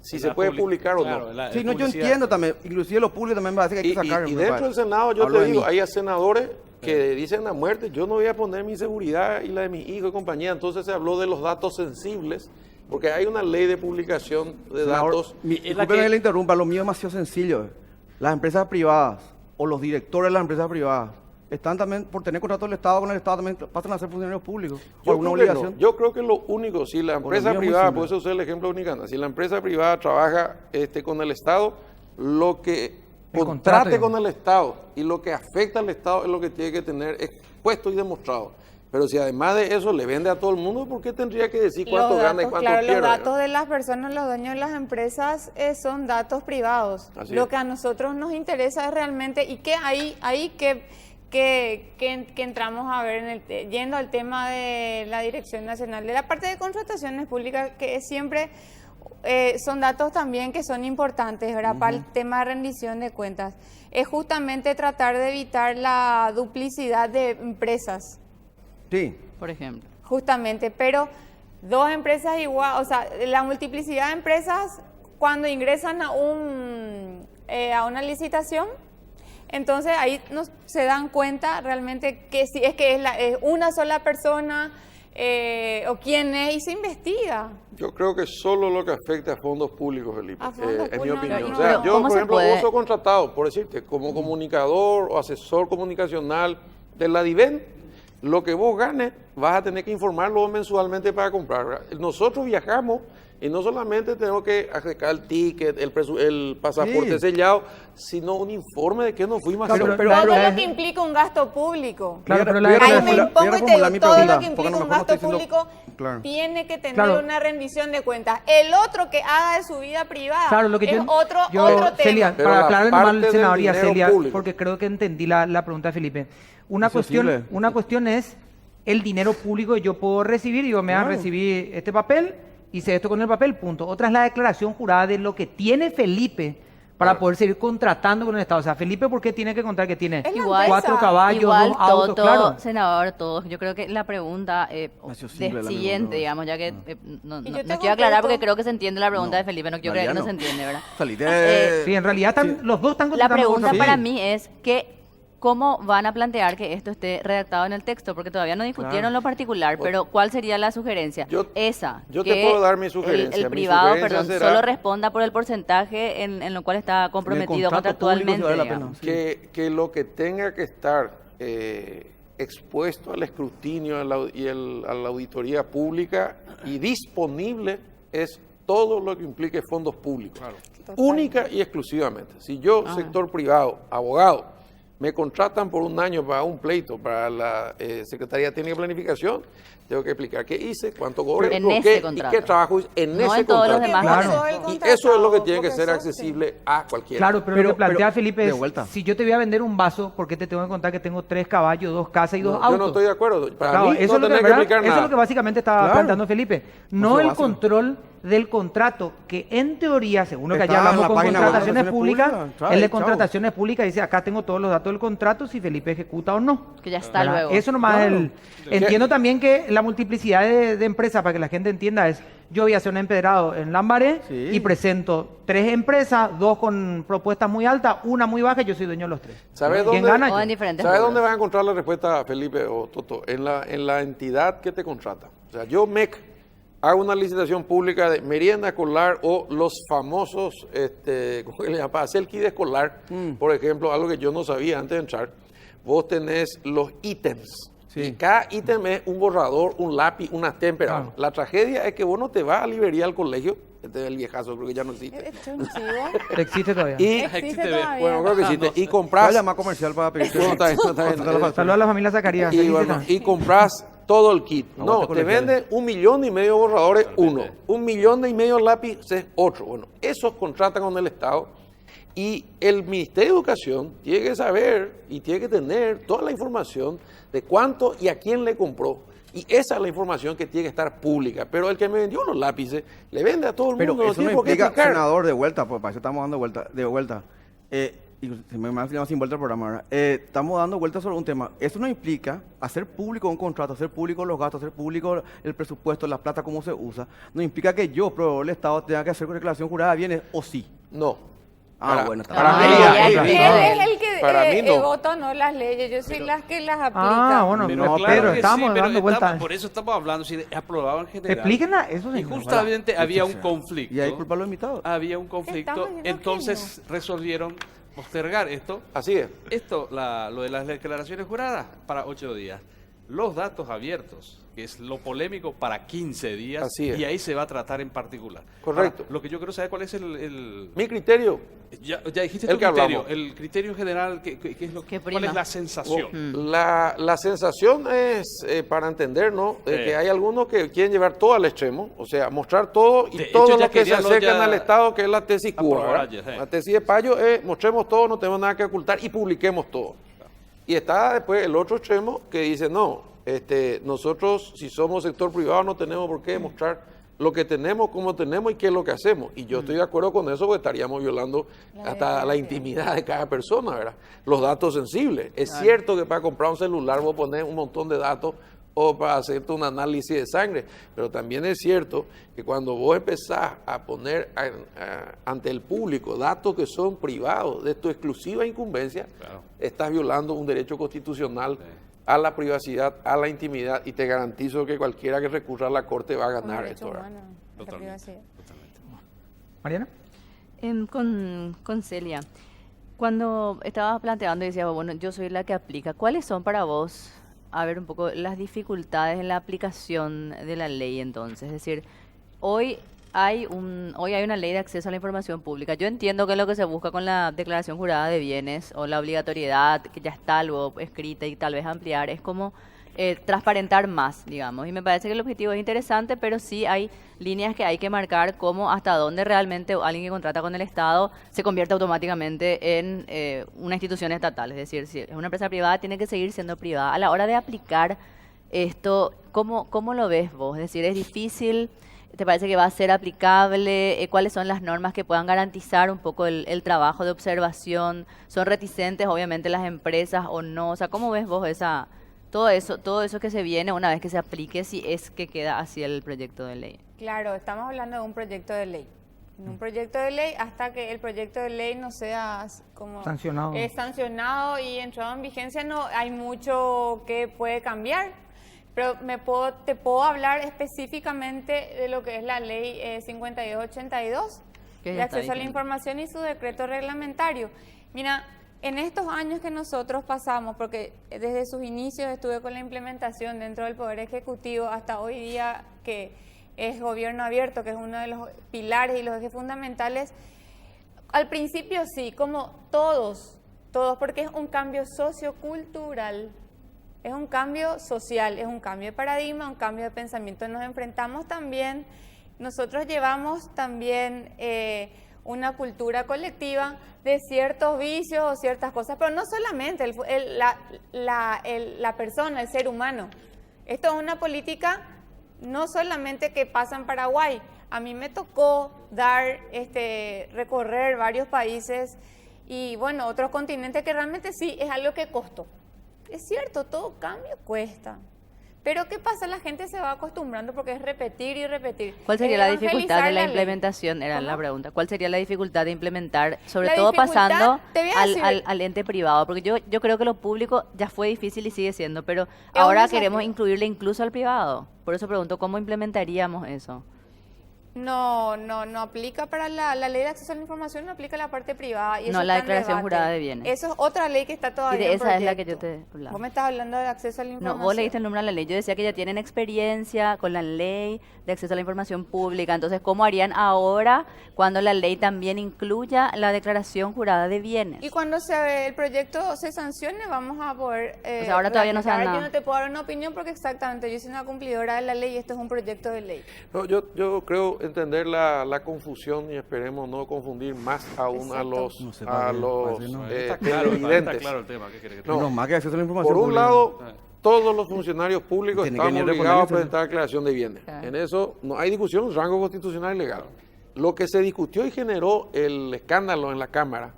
Si se puede publicar o no. Sí, no, yo entiendo también. Inclusive lo público también va a decir que hay que sacar. Y dentro del Senado, yo te digo, hay senadores que dicen a muerte, yo no voy a poner mi seguridad y la de mis hijos y compañía. Entonces se habló de los datos sensibles. Porque hay una ley de publicación de datos. Disculpen que le interrumpa, lo mío es demasiado sencillo. Las empresas privadas o los directores de las empresas privadas están también, por tener contrato del Estado con el Estado, también pasan a ser funcionarios públicos. ¿Por alguna obligación? Yo creo que lo único, si la empresa privada, por eso usé el ejemplo de Unicana, si la empresa privada trabaja con el Estado, lo que contrate con el Estado y lo que afecta al Estado es lo que tiene que tener expuesto y demostrado. Pero si además de eso le vende a todo el mundo, ¿por qué tendría que decir cuánto gana y cuánto pierde? Claro, los datos de las personas, los dueños de las empresas, son datos privados. Lo que a nosotros nos interesa es realmente, y que ahí que entramos a ver, yendo al tema de la Dirección Nacional, de la parte de contrataciones públicas, que siempre son datos también que son importantes, ¿verdad? Para el tema de rendición de cuentas. Es justamente tratar de evitar la duplicidad de empresas. Sí. Por ejemplo. Justamente, pero dos empresas igual, o sea, la multiplicidad de empresas cuando ingresan a una licitación, Entonces ahí no se dan cuenta realmente que si es que es una sola persona o quién es, y se investiga. Yo creo que solo lo que afecta a fondos públicos, Felipe, A fondos en mi públicos, opinión. no. O sea, Pero, yo, ¿cómo por se ejemplo, puede? vos sos contratado, por decirte, como comunicador o asesor comunicacional de la DIVEN, lo que vos ganes vas a tener que informarlo mensualmente para comprar, ¿verdad? Nosotros viajamos y no solamente tenemos que sacar el ticket, el pasaporte Sí. sellado, sino un informe de qué nos fuimos a Claro, hacer. pero- Todo es- lo que implica un gasto público. Claro, pero Voy la a Ahí declaración- me reformular- impongo voy a y te reformular digo, mi todo pregunta, lo que porque a implica lo un mejor no gasto estoy diciendo- público claro. tiene que tener Claro. una rendición de cuentas. El otro que haga de su vida privada Claro, lo que es yo, otro tema. Celia, Pero para la aclararle parte mal al del senador y a dinero Celia, público. porque creo que entendí la pregunta de Felipe. Una Es cuestión, sensible. una cuestión es el dinero público que yo puedo recibir, y yo me Claro. recibí este papel, hice esto con el papel, punto. Otra es la declaración jurada de lo que tiene Felipe para poder seguir contratando con el Estado. O sea, Felipe, ¿por qué tiene que contar que tiene Es la Igual- 4 empresa. caballos, Igual 2 autos? Toto, Claro. senador, todos. Yo creo que la pregunta Nació simple la siguiente, misma, digamos, ya que no. no Y yo quiero te aclarar contesto. porque creo que se entiende la pregunta No, de Felipe, no quiero en creer que no realidad se entiende, ¿verdad? Salí de... Sí, en realidad están, los dos están La contratando pregunta otra para cosa. mí es que ¿cómo van a plantear que esto esté redactado en el texto? Porque todavía no discutieron Claro. lo particular, pero ¿cuál sería la sugerencia? Esa. yo te que puedo dar mi sugerencia. El Mi privado, sugerencia perdón, será- solo responda por el porcentaje en lo cual está comprometido contrato público, contractualmente. si vale la pena. digamos. Sí. Que lo que tenga que estar expuesto al escrutinio a la auditoría pública y disponible es todo lo que implique fondos públicos. Única y exclusivamente. Si yo, sector privado, abogado, me contratan por un año para un pleito para la Secretaría Técnica de Planificación, tengo que explicar qué hice, cuánto cobré, En lo ese que, y contrato. qué trabajo hice en No ese en todos los contrato. demás Claro. contratos. Y eso es lo que tiene que Porque ser sos- accesible a cualquiera. Claro, pero lo que plantea pero, Felipe de es, vuelta. si yo te voy a vender un vaso, ¿por qué te tengo que contar que tengo 3 caballos, 2 casas y 2 No, autos? yo no estoy de acuerdo. Para Claro, mí eso, no es lo que, tenés que ¿verdad? explicar Eso es nada. lo que básicamente estaba Claro. planteando Felipe. No Eso el básico. control del contrato, que en teoría, según lo que Está allá en hablamos la con página de contrataciones contrataciones públicas, públicas. el de Chao. contrataciones públicas dice, acá tengo todos los datos del contrato, si Felipe ejecuta o no. Que ya está ¿Verdad? luego. Eso nomás Claro. el... Entiendo también que la multiplicidad de empresas, para que la gente entienda, es, yo voy a hacer un empedrado en Lambaré Sí. y presento 3 empresas, 2 con propuestas muy altas, una muy baja, y yo soy dueño de los 3. ¿Sabes ¿Quién dónde? gana? O Yo. en diferentes ¿Sabes rubros. dónde vas a encontrar la respuesta, Felipe o Toto? En la entidad que te contrata. O sea, yo, MEC, hago una licitación pública de merienda escolar o los famosos, ¿cómo que le llama? Para hacer el kit escolar, por ejemplo, algo que yo no sabía antes de entrar. Vos tenés los ítems. Sí. Y cada ítem es un borrador, un lápiz, una témpera. Claro. La tragedia es que vos no te vas a librería al colegio. Este es el viejazo, creo que ya no existe. Es un chivo. Existe todavía. Y, Existe TV. todavía. bueno, creo que existe. Y Voy a compras... llamar comercial para pedir. No, está bien, está bien. Saludos a la familia Zacarías. Y, Feliz bueno, cena. y compras todo el kit. Aguante No, te colegiales. venden 1,5 millones de borradores, uno. 1,5 millones lápices, otro. Bueno, esos contratan con el Estado y el Ministerio de Educación tiene que saber y tiene que tener toda la información de cuánto y a quién le compró. Y esa es la información que tiene que estar pública. Pero el que me vendió los lápices le vende a todo el Pero mundo. No eso no tiene por qué implica, explicar. senador, de vuelta, pues para eso estamos dando de vuelta. Y se me ha quedado sin vuelta el programa ahora. Estamos dando vueltas sobre un tema. Eso no implica hacer público un contrato, hacer público los gastos, hacer público el presupuesto, la plata, cómo se usa. No implica que yo, proveedor del Estado, tenga que hacer declaración jurada de bienes o sí. No. Bueno, está para bien. mí, Ah, ahí- ya, ahí- Él es el que Para mí no. vota no las leyes, yo soy las que las aplica. Ah, bueno, Pero no, claro Pedro, que estamos sí, pero dando vueltas. por eso estamos hablando, si aprobado en general. Explíquenla, eso Y señor, justamente había un conflicto. Y ahí culpa a los invitados. Había un conflicto, Estamos yendo entonces resolvieron postergar esto. Así es. Esto, lo de las declaraciones juradas, para 8 días. Los datos abiertos, que es lo polémico, para 15 días. Así es. Y ahí se va a tratar en particular. Correcto. Ahora, lo que yo quiero saber cuál es el Mi criterio, ya dijiste El tu que criterio. hablamos. El criterio general, ¿qué es lo ¿Qué cuál prima? es la sensación? la sensación es, para entender, ¿no? Que hay algunos que quieren llevar todo al extremo, o sea, mostrar todo y De hecho, todo ya lo que se querían acercan ya al Estado, que es la tesis Cuba, aprobar ¿verdad? ayer, La tesis de Payo es mostremos todo, no tenemos nada que ocultar y publiquemos todo. Y está después el otro extremo que dice, no, nosotros si somos sector privado no tenemos por qué mostrar lo que tenemos, cómo tenemos y qué es lo que hacemos. Y yo estoy de acuerdo con eso porque estaríamos violando hasta la intimidad de cada persona, ¿verdad? Los datos sensibles. Es cierto que para comprar un celular vos pones un montón de datos o para hacerte un análisis de sangre. Pero también es cierto que cuando vos empezás a poner ante el público datos que son privados de tu exclusiva incumbencia, Claro. estás violando un derecho constitucional a la privacidad, a la intimidad, y te garantizo que cualquiera que recurra a la corte va a Un ganar derecho esto, ¿verdad? humano, la Totalmente. privacidad. Mariana. Con Celia, cuando estabas planteando y decías, bueno, yo soy la que aplica, ¿cuáles son para vos, a ver un poco, las dificultades en la aplicación de la ley entonces? Es decir, hoy hay una ley de acceso a la información pública. Yo entiendo que lo que se busca con la declaración jurada de bienes o la obligatoriedad, que ya está algo escrita y tal vez ampliar, es como transparentar más, digamos. Y me parece que el objetivo es interesante, pero sí hay líneas que hay que marcar, como hasta dónde realmente alguien que contrata con el Estado se convierte automáticamente en una institución estatal. Es decir, si es una empresa privada, tiene que seguir siendo privada. A la hora de aplicar esto, ¿cómo lo ves vos? Es decir, ¿es difícil? ¿Te parece que va a ser aplicable? ¿Cuáles son las normas que puedan garantizar un poco el trabajo de observación? ¿Son reticentes, obviamente, las empresas o no? O sea, ¿cómo ves vos todo eso que se viene una vez que se aplique, si es que queda así el proyecto de ley? Claro, estamos hablando de un proyecto de ley. Un proyecto de ley hasta que el proyecto de ley no sea como Sancionado. sancionado y entrado en vigencia, no hay mucho que puede cambiar. Pero te puedo hablar específicamente de lo que es la ley 5282, Que de ya está acceso a la vigente. información y su decreto reglamentario. Mira, en estos años que nosotros pasamos, porque desde sus inicios estuve con la implementación dentro del Poder Ejecutivo hasta hoy día que es gobierno abierto, que es uno de los pilares y los ejes fundamentales, al principio sí, como todos, porque es un cambio sociocultural. Es un cambio social, es un cambio de paradigma, un cambio de pensamiento. Nos enfrentamos también, nosotros llevamos también una cultura colectiva de ciertos vicios o ciertas cosas, pero no solamente la persona, el ser humano. Esto es una política no solamente que pasa en Paraguay. A mí me tocó recorrer varios países y bueno, otros continentes que realmente sí es algo que costó. Es cierto, todo cambio cuesta. Pero ¿qué pasa? La gente se va acostumbrando porque es repetir y repetir. ¿Cuál sería Es la dificultad de evangelizar la ley. implementación? Era la ¿Cómo? pregunta. ¿Cuál sería la dificultad de implementar, sobre La todo dificultad, pasando te voy a decir- al ente privado? Porque yo creo que lo público ya fue difícil y sigue siendo, pero un ahora desafío. queremos incluirle incluso al privado. Por eso pregunto, ¿cómo implementaríamos eso? No aplica para la ley de acceso a la información, no aplica la parte privada. Y No, eso la está en declaración debate. jurada de bienes. Eso es otra ley que está Y todavía de en esa es la que yo proyecto. te hablaba. Vos me estás hablando de acceso a la No, información. vos leíste el número de la ley. Yo decía que ya tienen experiencia con la ley de acceso a la información pública. Entonces, ¿cómo harían ahora cuando la ley también incluya la declaración jurada de bienes? Y cuando el proyecto se sancione, vamos a poder... O sea, ahora todavía no saben ratificar. nada. Yo no te puedo dar una opinión porque exactamente, yo soy una cumplidora de la ley y esto es un proyecto de ley. No, yo creo entender la confusión y esperemos no confundir más aún a Exacto. los, No sé, a parece- los parece no. Está claro, está televidentes. claro el tema. ¿Qué querés que te No, diga? Menos mal que acceso a la información Por un pública. lado, todos los funcionarios públicos Tiene que estamos venir obligados a reponerse. presentar declaración de bienes. Claro. En eso no hay discusión, rango constitucional y legal. Lo que se discutió y generó el escándalo en la Cámara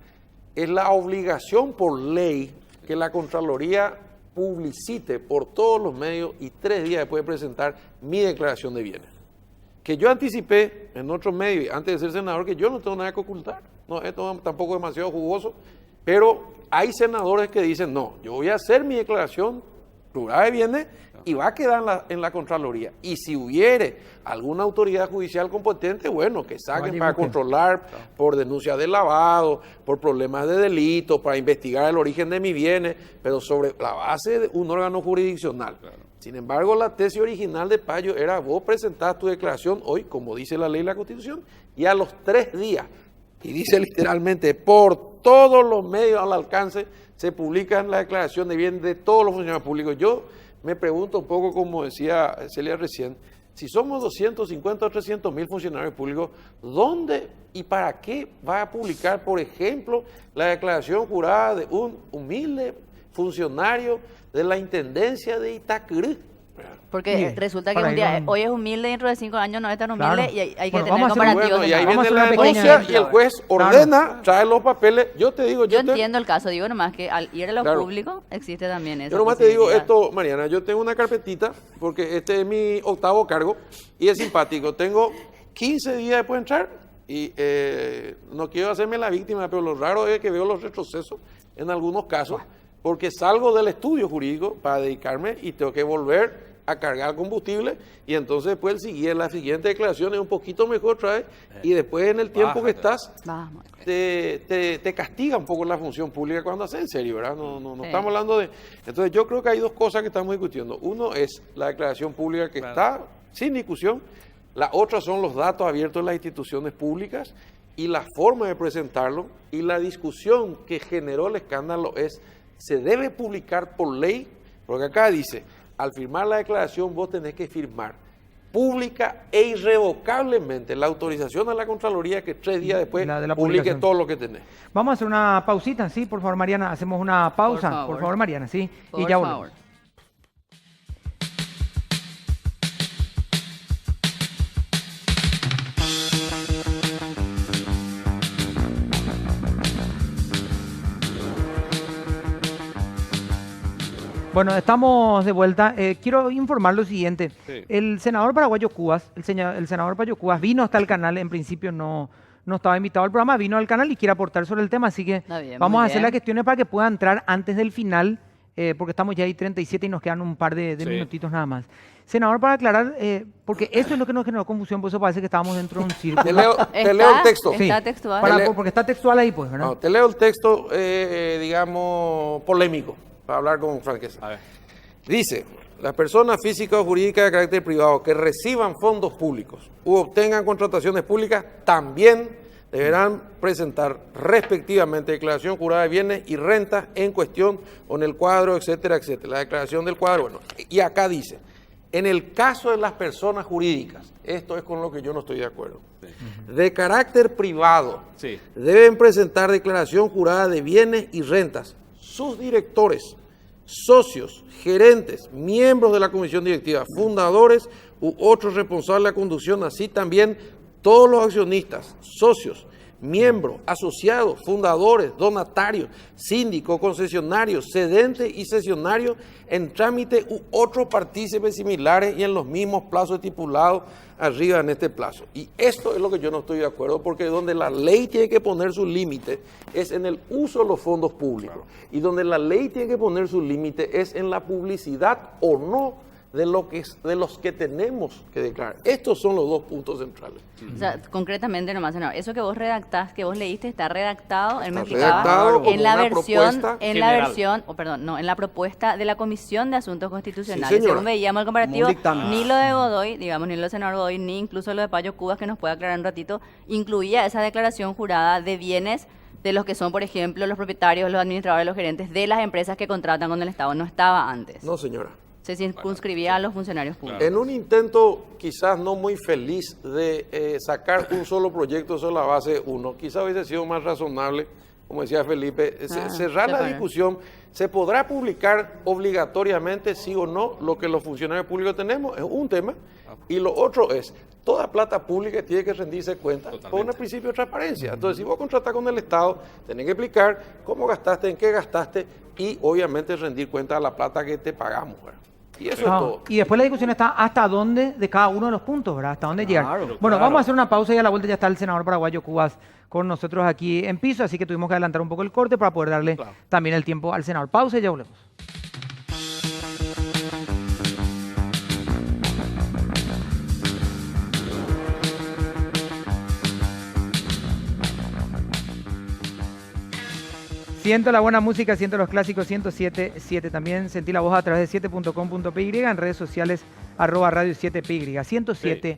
es la obligación por ley que la Contraloría publicite por todos los medios y 3 días después de presentar mi declaración de bienes. Que yo anticipé en otros medios, antes de ser senador, que yo no tengo nada que ocultar. No, esto tampoco es demasiado jugoso, pero hay senadores que dicen, no, yo voy a hacer mi declaración jurada de bienes y va a quedar en la Contraloría. Y si hubiere alguna autoridad judicial competente, bueno, que saquen Vaya, para busquen. controlar por denuncias de lavado, por problemas de delito, para investigar el origen de mis bienes, pero sobre la base de un órgano jurisdiccional. Sin embargo, la tesis original de Payo era vos presentás tu declaración hoy, como dice la ley y la Constitución, y a los 3 días, y dice literalmente, por todos los medios al alcance, se publican la declaración de bienes de todos los funcionarios públicos. Yo me pregunto un poco, como decía Celia recién, si somos 250 o 300 mil funcionarios públicos, ¿dónde y para qué va a publicar, por ejemplo, la declaración jurada de un humilde funcionario de la Intendencia de Itacurú? Porque Sí, resulta que para un ir día, con- hoy es humilde, dentro de 5 años no es tan humilde Claro. y hay que Bueno, tener vamos a hacer un- comparativos. Bueno, y de ahí mercado. Vamos a viene hacer la una pequeña denuncia y el juez Claro. ordena, trae los papeles. Yo te digo, Yo entiendo el caso, digo nomás que al ir a lo Claro. público existe también eso. Yo nomás te digo esto, Mariana, yo tengo una carpetita, porque este es mi 8º cargo, y es simpático. Tengo 15 días después de entrar, y no quiero hacerme la víctima, pero lo raro es que veo los retrocesos en algunos casos, porque salgo del estudio jurídico para dedicarme y tengo que volver a cargar combustible, y entonces después la siguiente declaración es un poquito mejor otra vez, y después en el tiempo que estás, Vamos. te castiga un poco la función pública cuando haces en serio, ¿verdad? No Sí. estamos hablando de... Entonces yo creo que hay dos cosas que estamos discutiendo. Uno es la declaración pública que está sin discusión. La otra son los datos abiertos en las instituciones públicas y la forma de presentarlo. Y la discusión que generó el escándalo es, ¿se debe publicar por ley? Porque acá dice, al firmar la declaración vos tenés que firmar pública e irrevocablemente la autorización a la Contraloría que 3 días después La de la publique publicación. todo lo que tenés. Vamos a hacer una pausita, ¿sí? Por favor, Mariana, hacemos una pausa. Por favor, Mariana, ¿sí? Y Por ya favor. volvemos. Bueno, estamos de vuelta. Quiero informar lo siguiente. Sí. El senador paraguayo Cubas, el senador paraguayo Cubas vino hasta el canal, en principio no estaba invitado al programa, vino al canal y quiere aportar sobre el tema, así que Está bien, vamos muy a hacer bien. las gestiones para que pueda entrar antes del final, porque estamos ya ahí 37 y nos quedan un par de Sí. minutitos nada más. Senador, para aclarar, porque eso es lo que nos generó confusión, por eso parece que estábamos dentro de un círculo. Te leo el texto. Está Sí, textual. porque está textual ahí, pues, ¿verdad? No, te leo el texto, digamos, polémico, para hablar con franqueza. A ver. Dice, las personas físicas o jurídicas de carácter privado que reciban fondos públicos u obtengan contrataciones públicas también deberán presentar respectivamente declaración jurada de bienes y rentas en cuestión o en el cuadro, etcétera, etcétera. La declaración del cuadro, bueno, y acá dice, en el caso de las personas jurídicas, esto es con lo que yo no estoy de acuerdo, de carácter privado, Sí. deben presentar declaración jurada de bienes y rentas sus directores, socios, gerentes, miembros de la comisión directiva, fundadores u otros responsables de la conducción, así también todos los accionistas, socios, miembros, asociados, fundadores, donatarios, síndicos, concesionarios, cedentes y cesionarios en trámite u otros partícipes similares y en los mismos plazos estipulados arriba en este plazo. Y esto es lo que yo no estoy de acuerdo, porque donde la ley tiene que poner su límite es en el uso de los fondos públicos. Y donde la ley tiene que poner su límite es en la publicidad o no de los que tenemos que declarar. Estos son los dos puntos centrales. O sea, concretamente nomás, senador, eso que vos redactás, que vos leíste, está redactado, él me Está explicaba, redactado como en la una versión, propuesta en la general. versión, no, en la propuesta de la Comisión de Asuntos Constitucionales. Sí, señora. Según veíamos el comparativo, Como un dictamen. ni lo de Godoy, digamos, ni lo del senador Godoy, ni incluso lo de Payo Cubas, que nos puede aclarar un ratito, incluía esa declaración jurada de bienes de los que son, por ejemplo, los propietarios, los administradores, los gerentes de las empresas que contratan con el Estado. No estaba antes. No, señora. Se circunscribía a los funcionarios públicos. En un intento quizás no muy feliz de sacar un solo proyecto sobre la base de uno, quizás hubiese sido más razonable, como decía Felipe, cerrar la separar. discusión. ¿Se podrá publicar obligatoriamente, sí o no, lo que los funcionarios públicos tenemos? Es un tema. Y lo otro es, toda plata pública tiene que rendirse cuenta por un Totalmente. principio de transparencia. Entonces, si vos contratás con el Estado, tenés que explicar cómo gastaste, en qué gastaste y obviamente rendir cuenta de la plata que te pagamos, ¿verdad? Y eso es No, todo. y después la discusión está hasta dónde de cada uno de los puntos, ¿verdad? Hasta dónde llegar. Bueno, claro. vamos a hacer una pausa y a la vuelta ya está el senador paraguayo Cubas con nosotros aquí en piso, así que tuvimos que adelantar un poco el corte para poder darle también el tiempo al senador. Pausa y ya volvemos. Siento la buena música, siento los clásicos 107.7. También sentí la voz a través de 7.com.py, en redes sociales @radio 7py. 107.7.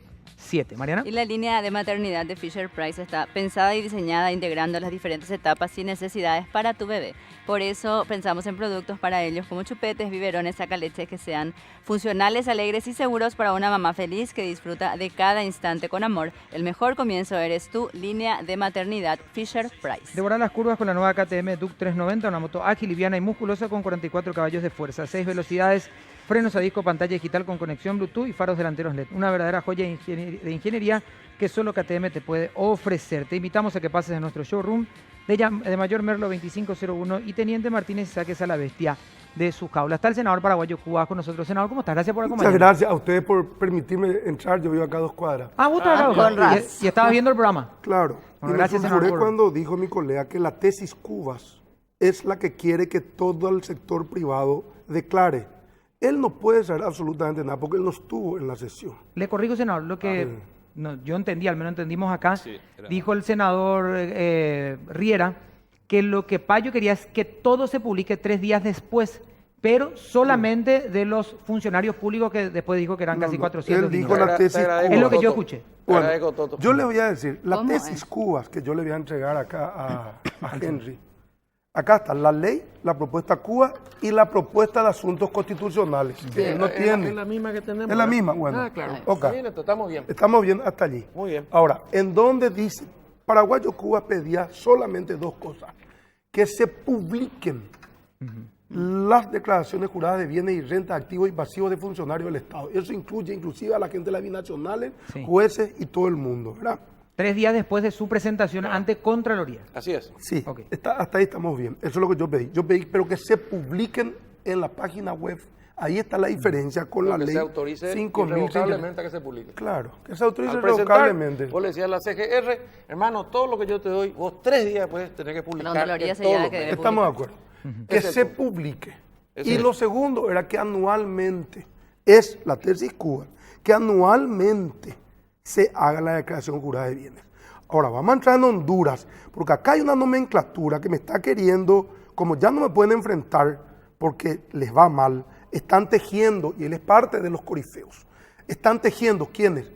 Mariana. Y la línea de maternidad de Fisher Price está pensada y diseñada integrando las diferentes etapas y necesidades para tu bebé. Por eso pensamos en productos para ellos como chupetes, biberones, sacaleches que sean funcionales, alegres y seguros para una mamá feliz que disfruta de cada instante con amor. El mejor comienzo eres tú, línea de maternidad Fisher Price. Devorar las curvas con la nueva KTM Duke 390, una moto ágil, liviana y musculosa con 44 caballos de fuerza, 6 velocidades frenos a disco, pantalla digital con conexión Bluetooth y faros delanteros LED. Una verdadera joya de ingeniería que solo KTM te puede ofrecer. Te invitamos a que pases a nuestro showroom de Mayor Merlo 2501 y Teniente Martínez y saques a la bestia de su jaula. Está el senador paraguayo Cuba con nosotros. Senador, ¿cómo estás? Gracias por acompañarnos. Muchas gracias a ustedes por permitirme entrar. Yo vivo acá a 2 cuadras. Ah, vos estás acá. con razón. Y estabas viendo el programa. Claro. Bueno, Y gracias, me senador, sulfuré por- cuando dijo mi colega que la tesis Cubas es la que quiere que todo el sector privado declare. Él no puede saber absolutamente nada porque él no estuvo en la sesión. Le corrijo, senador, lo que yo entendí, al menos entendimos acá, Sí, era- dijo el senador Riera que lo que Payo quería es que todo se publique 3 días después, pero solamente de los funcionarios públicos que después dijo que eran casi 400. Él dijo niños. la tesis agradezco, Es lo que yo Toto. escuché. Te agradezco, Toto. Yo le voy a decir, la ¿Cómo tesis es? Cubas que yo le voy a entregar acá a Henry. Acá está la ley, la propuesta Cuba y la propuesta de asuntos constitucionales. Que él no tiene. Es la misma que tenemos. Es la ¿verdad? misma, bueno. Ah, claro. Ok. Bien, estamos bien. Estamos bien hasta allí. Muy bien. Ahora, en donde dice, Paraguayo Cuba pedía solamente 2 cosas. Que se publiquen las declaraciones juradas de bienes y rentas activos y pasivos de funcionarios del Estado. Eso incluye inclusive a la gente de las binacionales, Sí. jueces y todo el mundo, ¿verdad? 3 días después de su presentación ante Contraloría. Así es. Sí, Ok. hasta ahí estamos bien. Eso es lo que yo pedí. Yo pedí, pero que se publiquen en la página web. Ahí está la diferencia con la Que ley se autorice 5.000. irrevocablemente a que se publique. Claro, que se autorice Al presentar, irrevocablemente. vos le decías a la CGR, hermano, todo lo que yo te doy, vos 3 días después tenés que publicar. Contraloría en sería todos la los que medios. debe Estamos de acuerdo. Que Ese es se el punto. publique. Ese Y es. lo segundo era que anualmente, es la tesis Cuba, que anualmente se haga la declaración jurada de bienes. Ahora, vamos a entrar en Honduras, porque acá hay una nomenclatura que me está queriendo, como ya no me pueden enfrentar porque les va mal, están tejiendo, y él es parte de los corifeos, están tejiendo, ¿quiénes?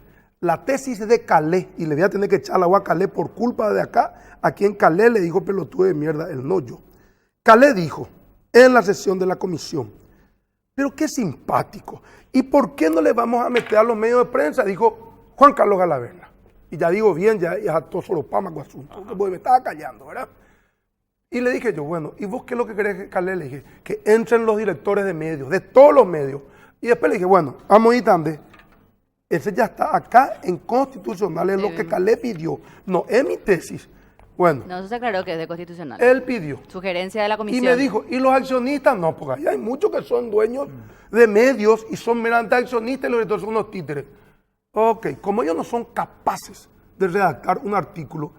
La tesis de Calais, y le voy a tener que echar la agua a Calais por culpa de acá, a quien Calais le dijo pelotudo de mierda, el no yo. Calais dijo en la sesión de la comisión, pero qué simpático, ¿y por qué no le vamos a meter a los medios de prensa? Dijo Juan Carlos Galaverna. Y ya digo bien, ya es a todo soropámago asunto, porque me estaba callando, ¿verdad? Y le dije yo, bueno, ¿y vos qué es lo que querés, Calais? Le dije, que entren los directores de medios, de todos los medios. Y después le dije, bueno, vamos a ir también. Ese ya está acá en constitucional, es lo que Calais pidió. No, es mi tesis. Bueno, No, eso se aclaró que es de constitucional. él pidió. Sugerencia de la Y comisión. me dijo, ¿y los accionistas? No, porque ahí hay muchos que son dueños de medios y son meramente accionistas y los directores son unos títeres. Ok, como ellos no son capaces de redactar un artículo,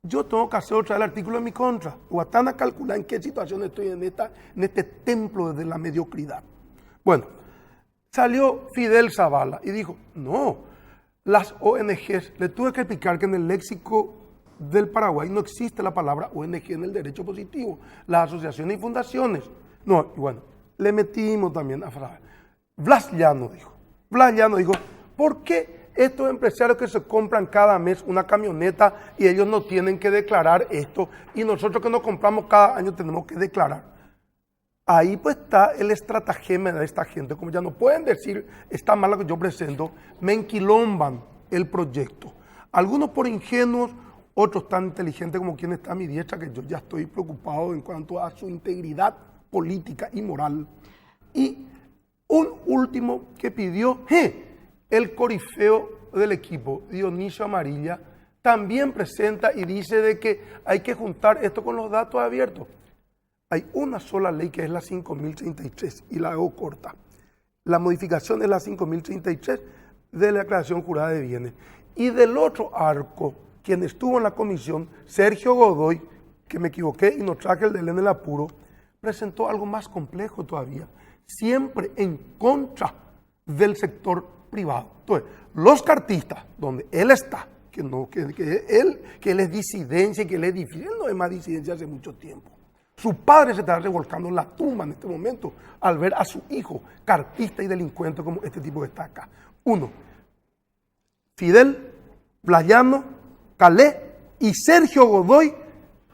yo tengo que hacer otra vez el artículo en mi contra. O están a calcular en qué situación estoy en este templo de la mediocridad. Bueno, salió Fidel Zavala y dijo, no, las ONGs, le tuve que explicar que en el léxico del Paraguay no existe la palabra ONG en el derecho positivo, las asociaciones y fundaciones. No, y bueno, le metimos también a frase. Blas Llano dijo, ¿por qué estos empresarios que se compran cada mes una camioneta y ellos no tienen que declarar esto y nosotros que nos compramos cada año tenemos que declarar? Ahí pues está el estratagema de esta gente, como ya no pueden decir, está mal lo que yo presento, me enquilomban el proyecto. Algunos por ingenuos, otros tan inteligentes como quien está a mi diestra, que yo ya estoy preocupado en cuanto a su integridad política y moral. Y un último que pidió, el corifeo del equipo, Dionisio Amarilla, también presenta y dice de que hay que juntar esto con los datos abiertos. Hay una sola ley que es la 5033 y la hago corta. La modificación es la 5033 de la declaración jurada de bienes. Y del otro arco, quien estuvo en la comisión, Sergio Godoy, que me equivoqué y no traje el de Elena el Apuro, presentó algo más complejo todavía, siempre en contra del sector privado. Entonces, los cartistas, donde él está, que él es disidencia y que él es difícil, él no es más disidencia hace mucho tiempo. Su padre se está revolcando en la tumba en este momento al ver a su hijo cartista y delincuente como este tipo que está acá. Uno, Fidel, Blayano, Calais y Sergio Godoy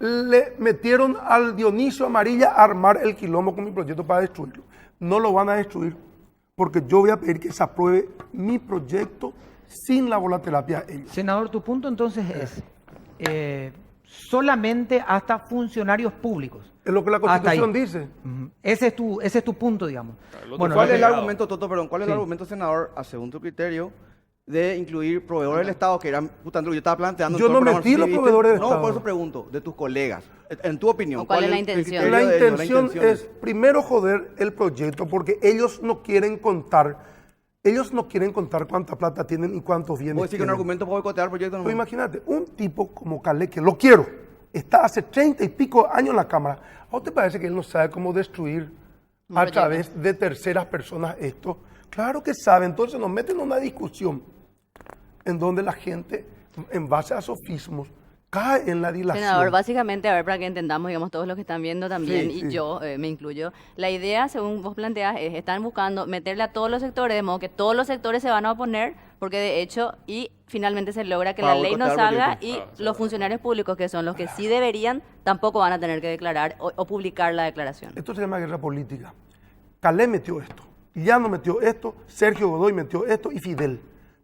le metieron al Dionisio Amarilla a armar el quilombo con mi proyecto para destruirlo. No lo van a destruir porque yo voy a pedir que se apruebe mi proyecto sin la volaterapia a ellos. Senador, tu punto entonces es, solamente hasta funcionarios públicos. Es lo que la Hasta ahí. Constitución dice. Ujú. Ese es tu punto, digamos. Bueno, ¿Cuál es el no sé- argumento, Toto, perdón, cuál es el Sí. argumento, senador, a según tu criterio, de incluir proveedores del Estado, que eran justamente lo que yo estaba planteando? en Yo todo el no programa, metí los dijiste- proveedores del No, Estado. por eso pregunto, de tus colegas, en tu opinión. ¿O cuál es la el intención? criterio La de ellos, intención intención es primero joder el proyecto porque ellos no quieren contar cuánta plata tienen y cuántos bienes ¿Puedo decir que un tienen. argumento para boicotear el proyecto? No. Pues imagínate, un tipo como Calé, que lo quiero, está hace 30 y pico años en la Cámara. ¿A vos te parece que él no sabe cómo destruir Un a proyecto. través de terceras personas esto? Claro que sabe, entonces nos meten en una discusión en donde la gente, en base a sofismos, cae en la dilación. Senador, básicamente, a ver, para que entendamos, digamos, todos los que están viendo también, Sí, y sí. yo me incluyo, la idea, según vos planteas, es están buscando meterle a todos los sectores, de modo que todos los sectores se van a oponer, porque de hecho, y finalmente se logra que Para la ley no boicotear el salga proyecto. y los funcionarios públicos, que son los que sí deberían, tampoco van a tener que declarar o publicar la declaración. Esto se llama guerra política. Calé metió esto, Llano metió esto, Sergio Godoy metió esto y Fidel.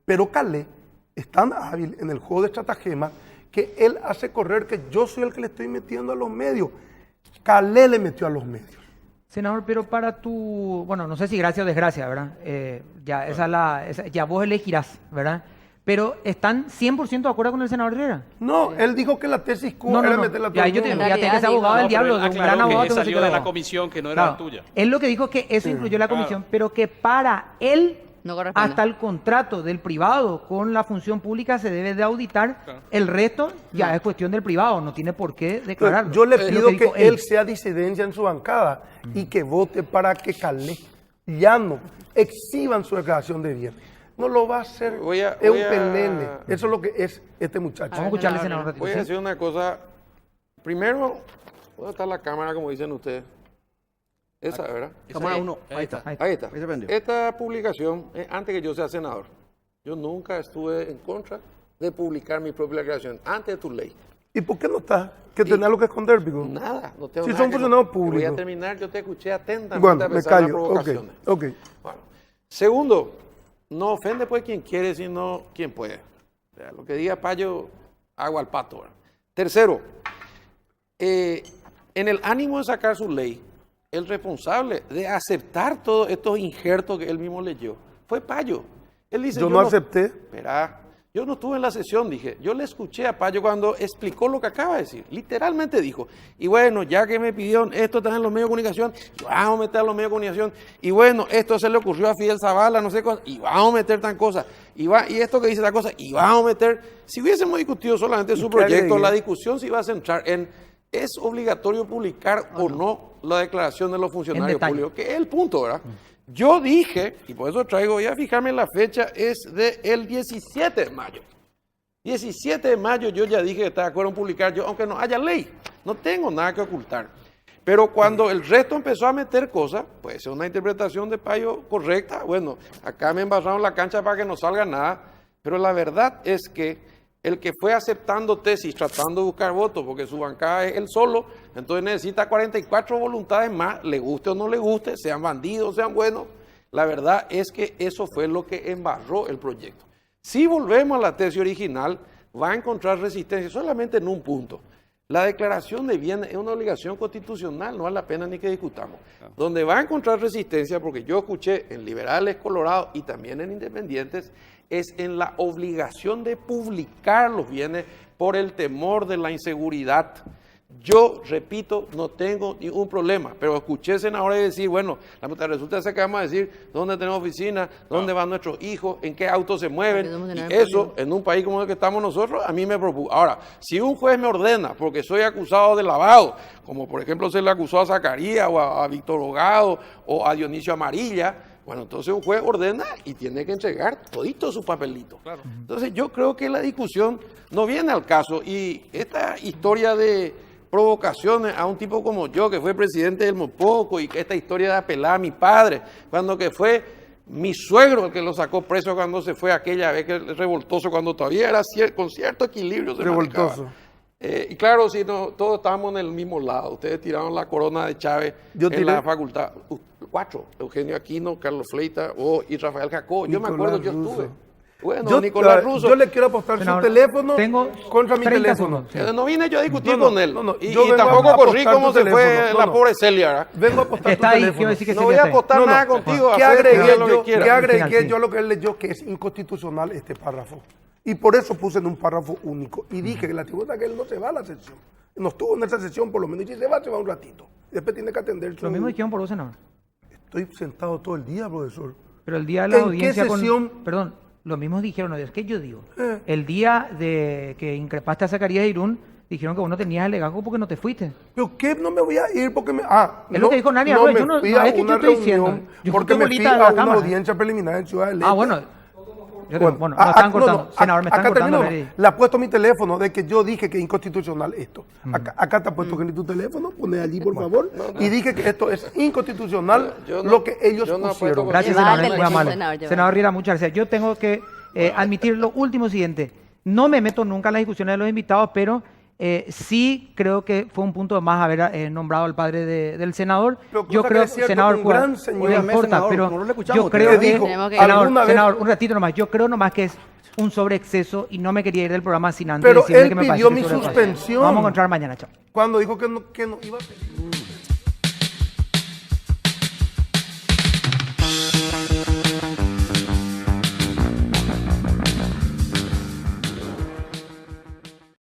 Pero Calé es tan hábil en el juego de estratagema que él hace correr que yo soy el que le estoy metiendo a los medios. Calé le metió a los medios. Senador, pero para tu, bueno, no sé si gracia o desgracia, ¿verdad? Ya vos elegirás, ¿verdad? Pero ¿están 100% de acuerdo con el senador Herrera? No, él dijo que la tesis Q No, no, era no. meterla a todo Ya, el yo te mundo. ya tenés que ser abogado No, del diablo, pero él un gran aclaró abogado. que tengo que salió ser de la abogado. comisión, que no era la tuya. Él lo que dijo es que eso incluyó la comisión, pero que para él, No corresponde. hasta el contrato del privado con la función pública se debe de auditar. Claro. El resto ya es cuestión del privado, no tiene por qué declararlo. Yo le Es lo pido dijo que él sea disidencia en su bancada y que vote para que Calé, Llano, exhiban su declaración de bien. No lo va a hacer, es Voy a- un pelele. Eso es lo que es este muchacho. Vamos a escucharle, senador. un ratito, Voy a ¿sí? decir una cosa. Primero, ¿dónde está la cámara, como dicen ustedes? Esa, ¿verdad? Cámara 1, ahí está. Ahí Ahí está. Ahí se prendió. Esta publicación, antes que yo sea senador, yo nunca estuve en contra de publicar mi propia declaración, antes de tu ley. ¿Y por qué no está? ¿Que tenés algo que esconder, Pico? Nada, no tengo Si nada son que funcionarios Voy a públicos. terminar, yo te escuché atentamente Bueno, a me pesar de las callo. Ok, provocaciones. ok. Bueno, segundo, no ofende pues quien quiere, sino quien puede. O sea, lo que diga Payo, hago al pato. ¿verdad? Tercero, en el ánimo de sacar su ley, el responsable de aceptar todos estos injertos que él mismo leyó fue Payo. Él dice, Yo no acepté. Espera, yo no estuve en la sesión, dije. Yo le escuché a Payo cuando explicó lo que acaba de decir. Literalmente dijo. Y bueno, ya que me pidieron esto está en los medios de comunicación, y vamos a meter a los medios de comunicación. Y bueno, esto se le ocurrió a Fidel Zavala, no sé cuánto, y vamos a meter tan cosas. Y esto que dice la cosa, y vamos a meter. Si hubiésemos discutido solamente su qué proyecto, agregué? la discusión se iba a centrar en ¿es obligatorio publicar o no la declaración de los funcionarios detalle. públicos? Que es el punto, ¿verdad? Yo dije, y por eso traigo, voy a fijarme en la fecha, es del 17 de mayo. 17 de mayo yo ya dije que estaba de acuerdo en publicar, yo, aunque no haya ley, no tengo nada que ocultar. Pero cuando el resto empezó a meter cosas, puede ser una interpretación de Payo correcta, bueno, acá me embarraron la cancha para que no salga nada, pero la verdad es que el que fue aceptando tesis, tratando de buscar votos, porque su bancada es él solo, entonces necesita 44 voluntades más, le guste o no le guste, sean bandidos, sean buenos. La verdad es que eso fue lo que embarró el proyecto. Si volvemos a la tesis original, va a encontrar resistencia solamente en un punto. La declaración de bienes es una obligación constitucional, no vale la pena ni que discutamos. Donde va a encontrar resistencia, porque yo escuché en liberales colorados y también en independientes, es en la obligación de publicar los bienes por el temor de la inseguridad. Yo, repito, no tengo ningún problema, pero escuché senadores decir, bueno, resulta que vamos a decir dónde tenemos oficina, dónde van nuestros hijos, en qué autos se mueven, y eso, en un país como el que estamos nosotros, a mí me preocupa. Ahora, si un juez me ordena, porque soy acusado de lavado, como por ejemplo se le acusó a Zacarías, o a Víctor Hogado, o a Dionisio Amarilla, bueno, entonces un juez ordena y tiene que entregar todito su papelito. Claro. Entonces yo creo que la discusión no viene al caso, y esta historia de provocaciones a un tipo como yo, que fue presidente del Mopoco, y que esta historia de apelar a mi padre, cuando que fue mi suegro el que lo sacó preso cuando se fue aquella vez, que el revoltoso, cuando todavía era con cierto equilibrio se Revoltoso. manejaba. Y claro, si no, todos estábamos en el mismo lado. Ustedes tiraron la corona de Chávez Yo en tiré. la facultad. 4, Eugenio Aquino, Carlos Fleita y Rafael Jacob. Yo me acuerdo, yo Nicolás estuve. Russo. Bueno, Nicolás Russo. Yo le quiero apostar Senador, su teléfono tengo contra mi 30 teléfono. segundos. No vine yo a discutir No, con él. yo Y vengo tampoco a corrí apostar cómo tu se fue teléfono. la No. pobre Celia. ¿verdad? Vengo a apostar Está tu ahí, teléfono. quiero decir que No sí voy que a está ahí. apostar nada contigo. ¿Qué hacer agregué lo yo? que quieras. ¿Qué agregué Final, sí. yo? Lo que él leyó que es inconstitucional este párrafo. Y por eso puse en un párrafo único. Y dije que la tribuna que él no se va a la sesión. No estuvo en esa sesión por lo menos. Y si se va un ratito. Después tiene que atender su... Lo mismo dijeron por vos, senador. Estoy sentado todo el día, profesor. Pero el día de la ¿En qué audiencia sesión? Perdón, lo mismo dijeron, no, es que yo digo. El día de que increpaste a Zacarías Irún, dijeron que vos no tenías el legajo porque no te fuiste. ¿Pero qué? No me voy a ir porque me... Es lo que dijo Nani no Arroyo, me yo no- fui no, a es que yo una estoy diciendo, reunión yo porque fui me fui bolita de la a una Cámara. audiencia preliminar en Ciudad del Este. Bueno, no están cortando. Senador, me están acá cortando. termino. Mary. Le ha puesto mi teléfono de que yo dije que es inconstitucional esto. Acá te ha puesto que ni tu teléfono, pone allí por favor. Y dije que esto es inconstitucional Yo no- lo que ellos yo no pusieron. apuesto Gracias, Lleva senador, el muy teléfono, amable. senador, lleva. Senador Riera, muchas gracias. Yo tengo que admitir lo último siguiente. No me meto nunca en las discusiones de los invitados, pero sí creo que fue un punto de más haber nombrado al padre del senador. Pero Yo cosa creo, que es cierto, senador, un gran señor. no importa, Senador, pero no lo escuchamos, yo creo ¿qué que, dijo? senador, ¿Alguna vez? senador, un ratito nomás, yo creo nomás que es un sobreexceso y no me quería ir del programa sin antes Pero decirle él que me pidió parece mi que sobrepasó. suspensión. Vamos a encontrar mañana, chao. Cuando dijo que no iba a...